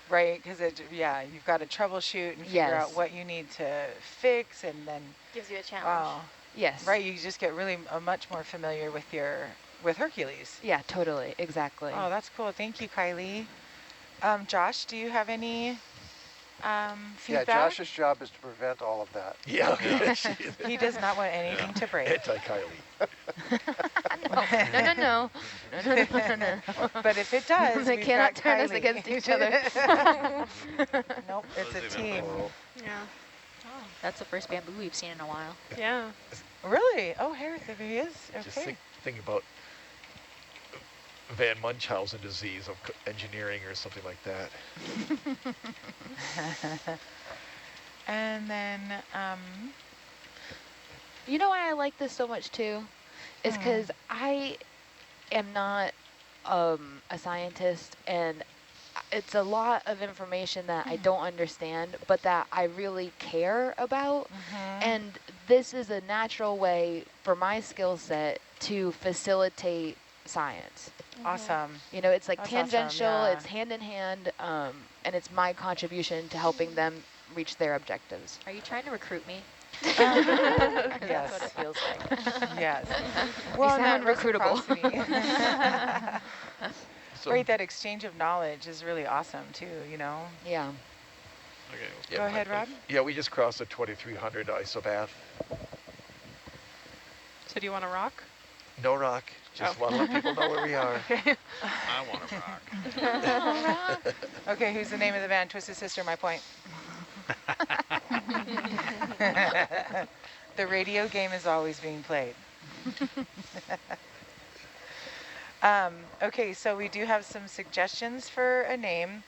Right, because you've got to troubleshoot and figure out what you need to fix, and then gives you a challenge. Wow. Yes. Right, you just get really much more familiar with Hercules. Yeah, totally, exactly. Oh, that's cool. Thank you, Kylie. Josh, do you have any feedback? Yeah, Josh's job is to prevent all of that. Yeah. He does not want anything to break. Anti-Kylie. No. But if it does, they cannot turn us against each other. Nope, it's a team. Yeah. Oh, that's the first bamboo we've seen in a while. Yeah. Really? Oh, here he is. Okay. Just think about Van Munchausen disease of engineering or something like that. And then, you know why I like this so much too? Is because I am not a scientist, and it's a lot of information that I don't understand, but that I really care about. And this is a natural way for my skill set to facilitate science. Awesome. You know, it's like That's tangential, awesome, yeah. it's hand in hand, and it's my contribution to helping them reach their objectives. Are you trying to recruit me? Yes. That's what it feels like. Yes. You sound recruitable. So, Right, that exchange of knowledge is really awesome too, you know? Yeah. Okay. Go ahead, Rob. Yeah, we just crossed the 2300 isobath. So do you want to rock? No rock. Just want to let people know where we are. Okay. I want to rock. Okay, who's the name of the band? Twisted Sister, my point. The radio game is always being played. Okay, so we do have some suggestions for a name.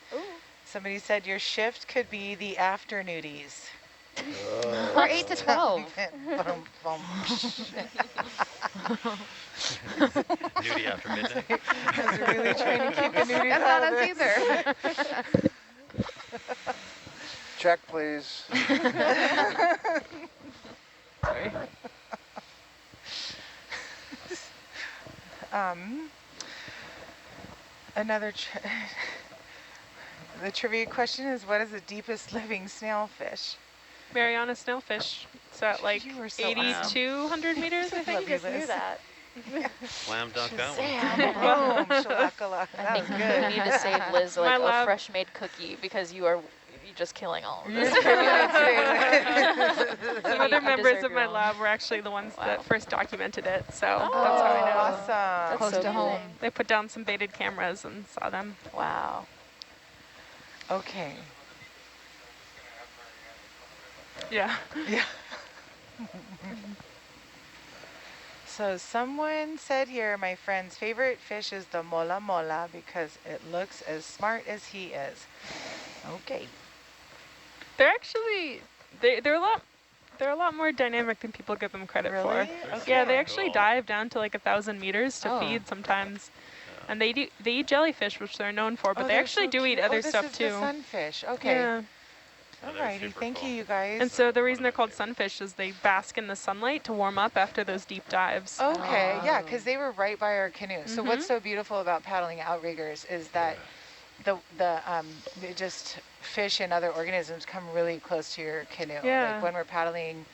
Somebody said your shift could be the afternoodies. Or 8 to 12. Nudie after midnight. I was really trying to keep the nudies That's out not of us this. either. Check, please. Sorry. The trivia question is, what is the deepest living snailfish? Mariana snailfish. So at like You were so 8,200 meters, I Love think. you, Just knew Liz. that. Slam dunk that one. Boom, shalakalaka. That I was think good. we need to save Liz My like a lab- fresh made cookie because you're just killing all of this. Some other members of my lab were actually the ones that first documented it, so that's how I know. Awesome. That's Close so to home. amazing. They put down some baited cameras and saw them. Wow. Okay. Yeah. Yeah. So someone said here, my friend's favorite fish is the mola mola because it looks as smart as he is. Okay. They're actually they're a lot more dynamic than people give them credit Really? for. Okay. Yeah, they actually Cool. dive down to like 1,000 meters to Oh. feed sometimes. And they eat jellyfish, which they're known for, but they they're actually so do eat cute. other this stuff is too. the sunfish. Okay. Yeah. Alrighty, thank you, you guys. And so the reason they're called sunfish is they bask in the sunlight to warm up after those deep dives. Okay, yeah, because they were right by our canoe. So what's so beautiful about paddling outriggers is that they just fish and other organisms come really close to your canoe. Yeah. Like when we're paddling,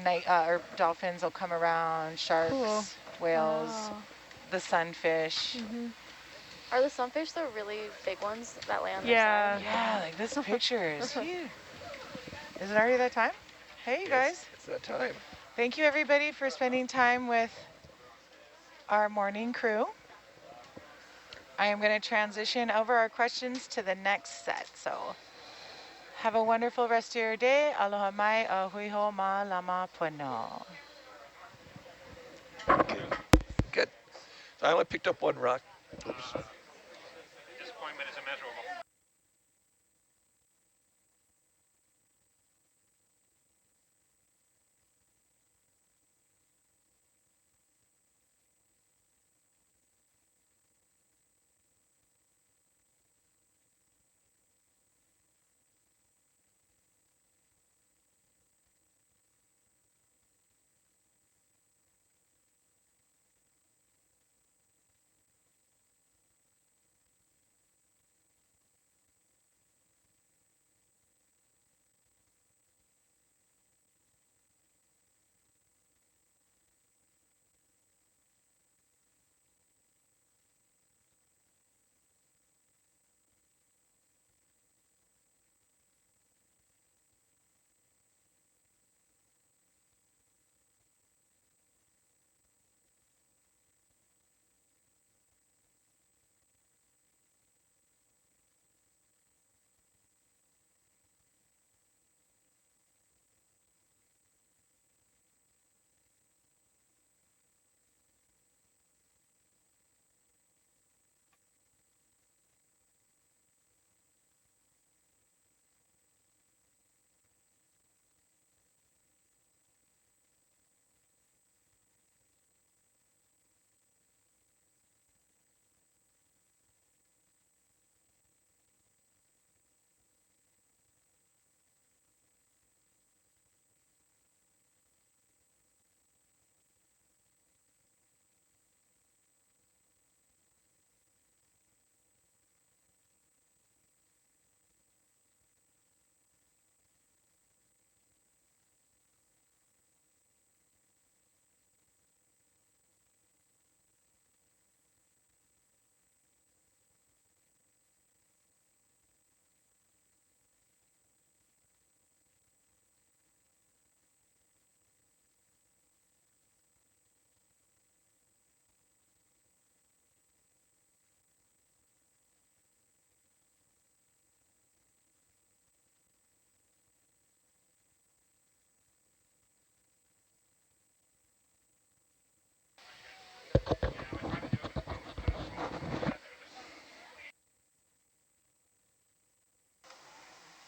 or dolphins will come around, sharks, whales, the sunfish. Are the sunfish the really big ones that lay on their Yeah. side? Yeah, like this picture is huge. Is it already that time? Hey, you guys. It's that time. Thank you, everybody, for spending time with our morning crew. I am going to transition over our questions to the next set. So have a wonderful rest of your day. Aloha mai, ahui ho ma lama pono. Good. I only picked up one rock. Oops. Disappointment is immeasurable.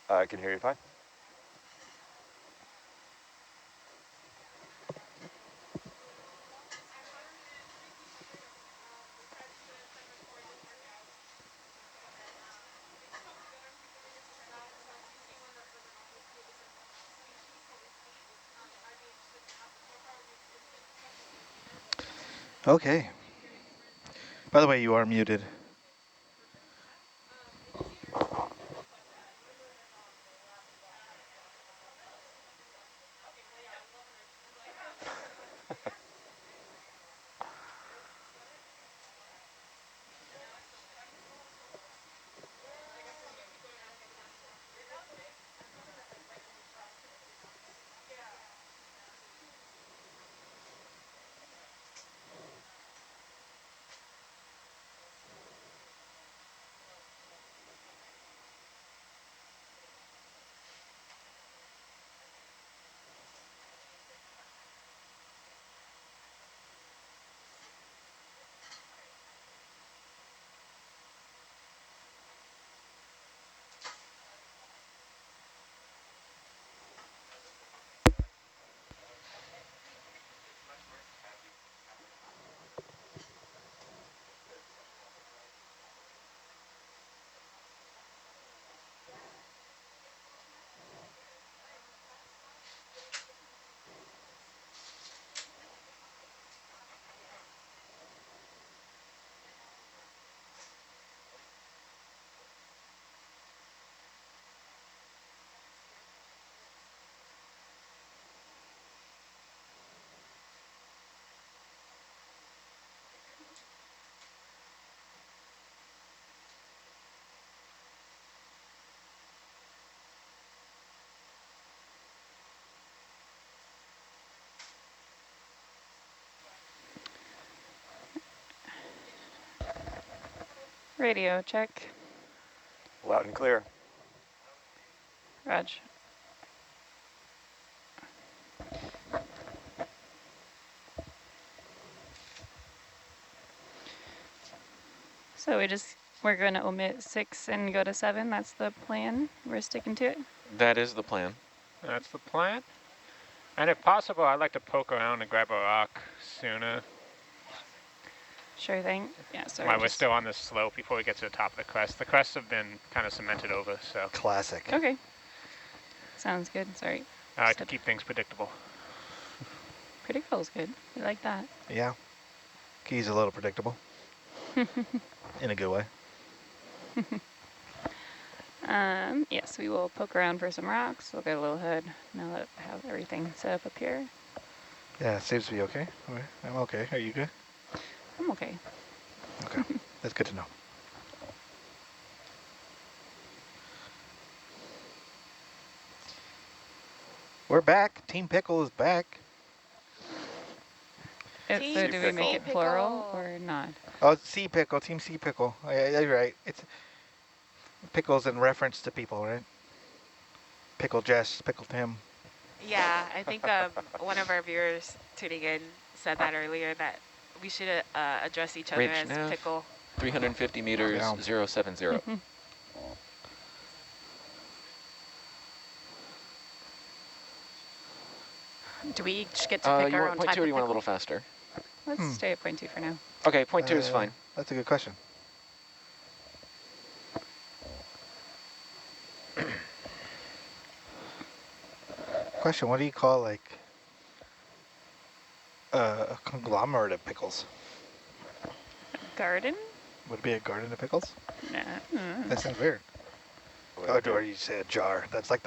I can hear you fine. Okay. By the way, you are muted. Radio check. Loud and clear. Rog. So we're going to omit 6 and go to 7. That's the plan. We're sticking to it. That is the plan. That's the plan. And if possible, I'd like to poke around and grab a rock sooner. Sure thing. Yeah, sorry. While we're still on this slope before we get to the top of the crest. The crests have been kind of cemented over, so. Classic. Okay. Sounds good. Sorry. I like to keep things predictable. Predictable is good. We like that. Yeah. Key's a little predictable. In a good way. Yes, we will poke around for some rocks. We'll get a little hood. Now that I have everything set up here. Yeah, it seems to be okay. Okay. I'm okay. Are you good? I'm okay. Okay. That's good to know. We're back. Team Pickle is back. So do we make it plural or not? Oh, Sea Pickle. Team Sea Pickle. Oh, yeah, you're right. It's Pickle's in reference to people, right? Pickle Jess, Pickle Tim. Yeah, I think one of our viewers tuning in said that earlier, that we should address each other Ridge as nav, Pickle. 350 meters, Yeah. 070. Do we each get to pick You our want own point type 2 or of do you want a pickle? little faster? Let's stay at point 2 for now. Okay, point 2 is fine. That's a good question. Question, what do you call like a conglomerate of pickles? Garden? Would it be a garden of pickles? Nah. That sounds weird. Oh, or you say a jar. That's like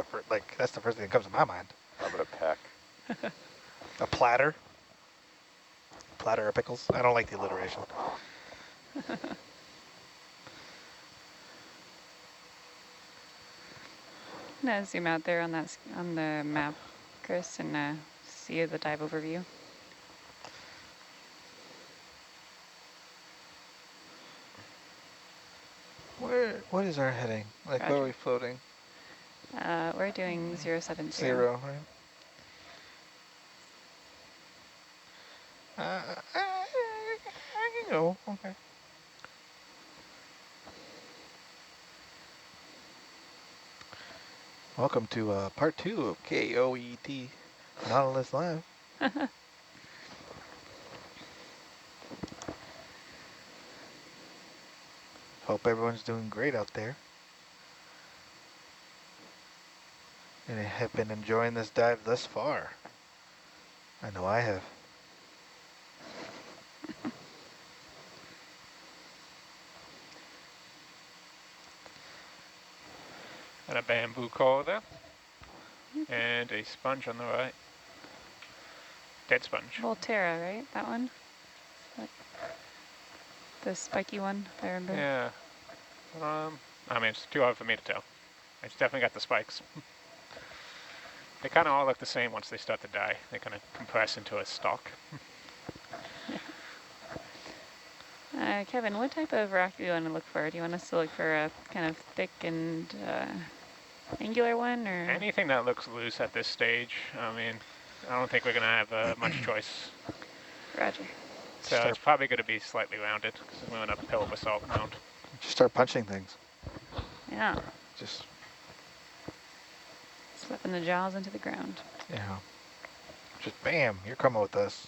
that's the first thing that comes to my mind. How about a peck? A platter. Platter of pickles. I don't like the alliteration. Now zoom out there on the map, Chris, and see the dive overview. What is our heading? Like, Roger. where are we floating? We're doing 070. 0, right? I can go. Okay. Welcome to part 2 of KOET Nautilus Live. Hope everyone's doing great out there. And I have been enjoying this dive thus far. I know I have. And a bamboo coral there. And a sponge on the right. Dead sponge. Volterra, right? That one? The spiky one, if I remember. Yeah. I mean, it's too hard for me to tell. It's definitely got the spikes. They kind of all look the same once they start to die. They kind of compress into a stalk. Kevin, what type of rock do you want to look for? Do you want us to look for a kind of thick and angular one, or anything that looks loose at this stage? I mean, I don't think we're going to have much choice. Roger. So it's probably going to be slightly rounded because we went up hill basalt mound. Just start punching things. Yeah. Just slapping the jaws into the ground. Yeah. Just bam, you're coming with us.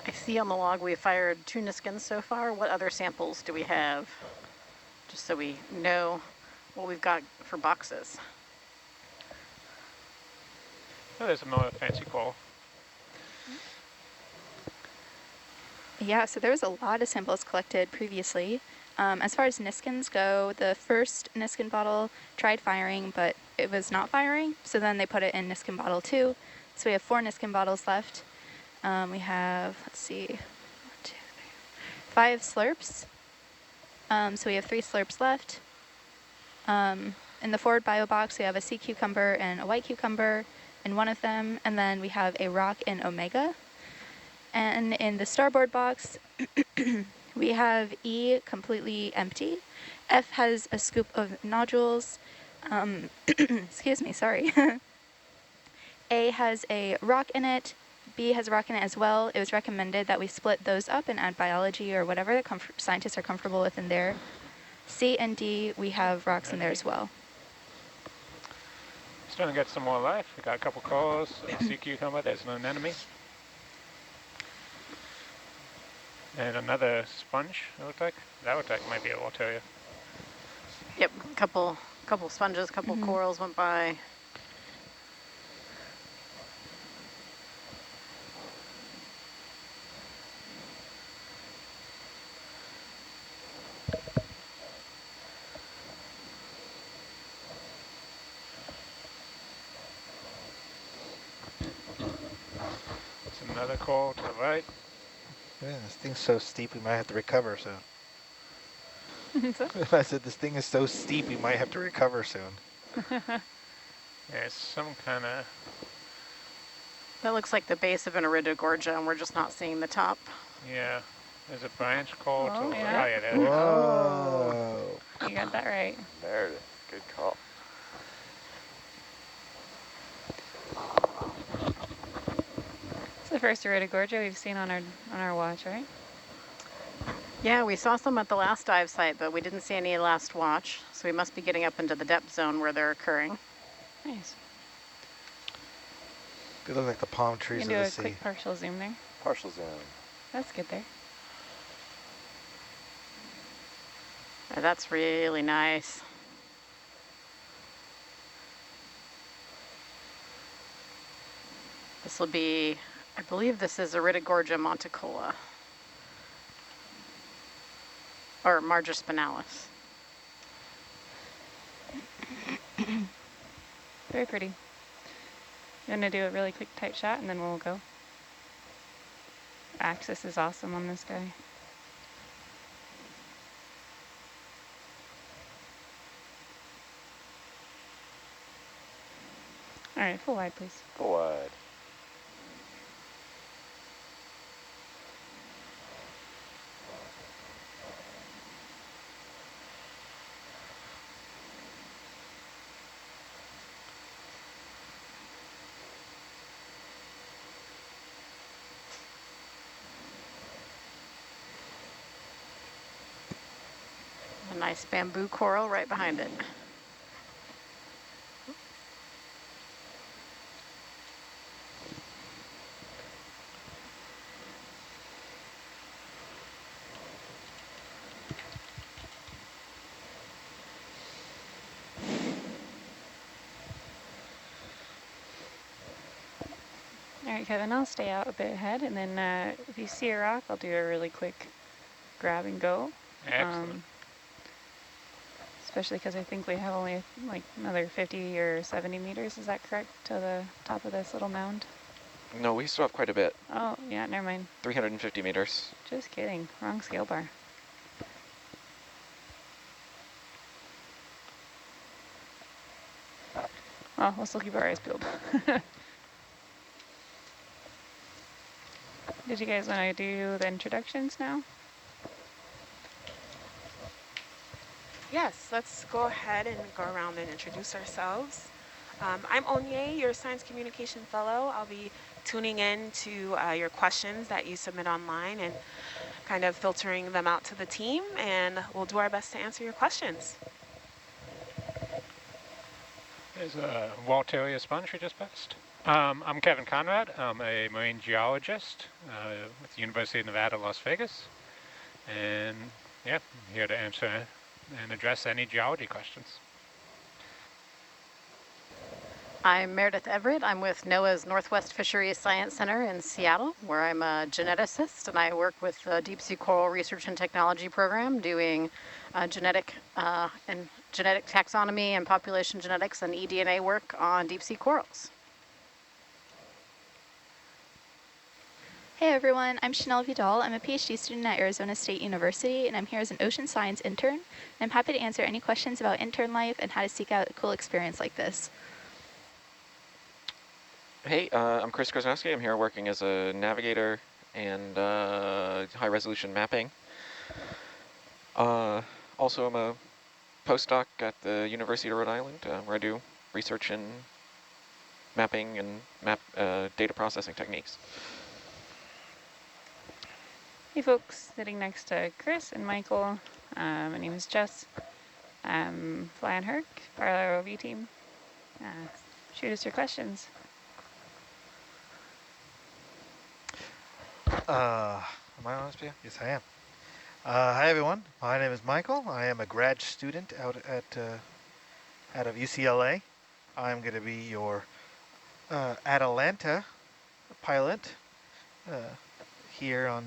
I see on the log we fired 2 Niskins so far. What other samples do we have? Just so we know what we've got for boxes. Oh, there's another fancy coral. Yeah, so there was a lot of samples collected previously. As far as Niskins go, the first Niskin bottle tried firing, but it was not firing. So then they put it in Niskin bottle 2. So we have 4 Niskin bottles left. We have, let's see, 1, 2, 3, 5 slurps. So we have 3 slurps left. In the forward bio box, we have a sea cucumber and a white cucumber in one of them, and then we have a rock in omega. And in the starboard box, we have E completely empty. F has a scoop of nodules. Excuse me, sorry. A has a rock in it. B has a rock in it as well. It was recommended that we split those up and add biology or whatever the scientists are comfortable with in there. C and D, we have rocks in there as well. Starting to get some more life. We got a couple corals, a sea cucumber, there's an anemone. And another sponge, it looks like. That would like might be a Walteria. Yep, couple sponges, couple corals went by. It's another coral to the right. Yeah, this thing's so steep we might have to recover soon. I said this thing is so steep we might have to recover soon. There's some kind of... That looks like the base of an iridogorgia, and we're just not seeing the top. Yeah, there's a branch coral to the right. Yeah. Oh, yeah, there it is. Whoa. You got that right. Meredith, good call. It's the first iridogorgia we've seen on our watch, right? Yeah, we saw some at the last dive site, but we didn't see any last watch, so we must be getting up into the depth zone where they're occurring. Nice. They look like the palm trees You of can do the a sea. quick partial zoom there. Partial zoom. That's good there. That's really nice. This will be, I believe this is Iridogorgia monticola. Or Margis spinalis. Very pretty. I'm gonna do a really quick tight shot and then we'll go. Axis is awesome on this guy. All right, full wide, please. Full wide. A nice bamboo coral right behind it. All right, Kevin, I'll stay out a bit ahead, and then if you see a rock, I'll do a really quick grab and go. Excellent. Especially because I think we have only like another 50 or 70 meters, is that correct, to the top of this little mound? No, we still have quite a bit. Oh, yeah, never mind. 350 meters. Just kidding, wrong scale bar. Well, we'll still keep our eyes peeled. Did you guys want to do the introductions now? Yes, let's go ahead and go around and introduce ourselves. I'm Onye, your Science Communication Fellow. I'll be tuning in to your questions that you submit online and kind of filtering them out to the team, and we'll do our best to answer your questions. There's a Walteria sponge we just passed. I'm Kevin Conrad. I'm a marine geologist with the University of Nevada, Las Vegas. And yeah, I'm here to answer and address any geology questions. I'm Meredith Everett. I'm with NOAA's Northwest Fisheries Science Center in Seattle, where I'm a geneticist, and I work with the Deep Sea Coral Research and Technology Program doing genetic taxonomy and population genetics and eDNA work on deep sea corals. Hey everyone, I'm Chanel Vidal. I'm a PhD student at Arizona State University, and I'm here as an ocean science intern. I'm happy to answer any questions about intern life and how to seek out a cool experience like this. Hey, I'm Chris Krasnowski. I'm here working as a navigator and high-resolution mapping. Also, I'm a postdoc at the University of Rhode Island, where I do research in mapping and data processing techniques. Hey folks, sitting next to Chris and Michael. My name is Jess. I'm flying Herc, part of the ROV team. Shoot us your questions. Am I on this? Yes, I am. Hi everyone. My name is Michael. I am a grad student out of UCLA. I'm going to be your Atalanta pilot here on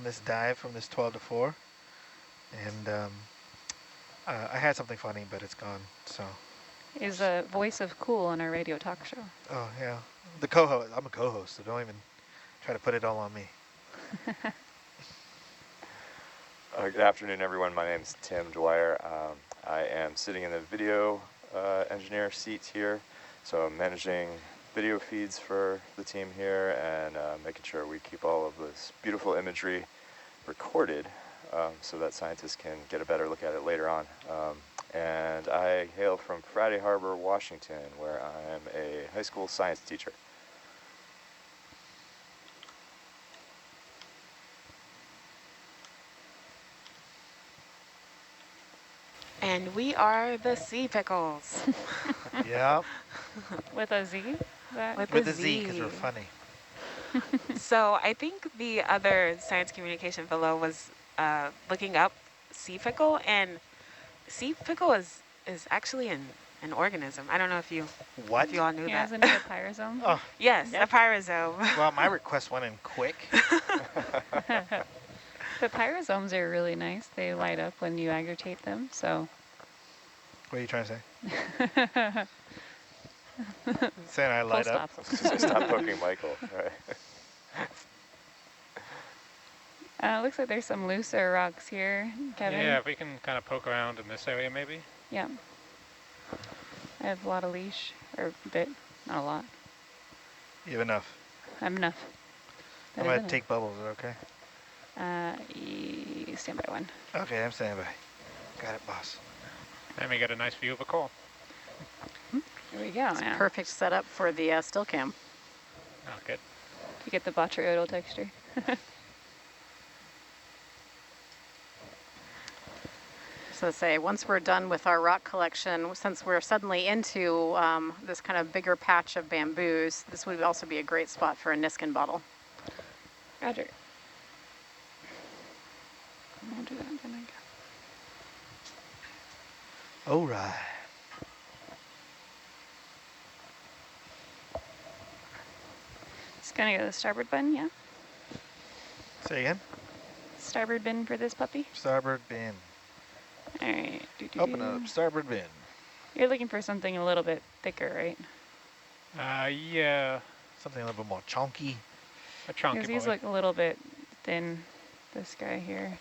this dive from this 12 to 4. And I had something funny, but it's gone. So. Is a voice of cool on our radio talk show. Oh yeah, the co-host. I'm a co-host, so don't even try to put it all on me. Good afternoon, everyone. My name is Tim Dwyer. I am sitting in the video engineer seat here, so I'm managing video feeds for the team here and making sure we keep all of this beautiful imagery recorded so that scientists can get a better look at it later on. And I hail from Friday Harbor, Washington, where I am a high school science teacher. And we are the Sea Pickles. Yeah. With a Z? With a Z, because we're funny. So I think the other science communication fellow was looking up sea pickle, and sea pickle is actually an organism. I don't know if you What? If you all knew Yeah, that. isn't it a pyrosome? Oh. Yes, a pyrosome. Well, my request went in quick. The pyrosomes are really nice. They light up when you agitate them, so. What are you trying to say? Saying I light up? Stop poking Michael. Right. Looks like there's some looser rocks here, Kevin. Yeah, if we can kind of poke around in this area maybe. Yeah. I have a lot of leash, or a bit, not a lot. You have enough. I have enough. I'm going to take bubbles, okay? Stand by one. Okay, I'm standing by. Got it, boss. And we get a nice view of a coal. Here we go. It's a perfect setup for the still cam. Oh, good. You get the botryoidal texture. So let's say once we're done with our rock collection, since we're suddenly into this kind of bigger patch of bamboos, this would also be a great spot for a Niskin bottle. Roger. I'll do that then, I guess. All right. It's gonna go to the starboard bin, yeah? Say again? Starboard bin for this puppy? Starboard bin. All right. Open up, starboard bin. You're looking for something a little bit thicker, right? Yeah. Something a little bit more chunky. A chunky Because these boy. look a little bit thin, this guy here.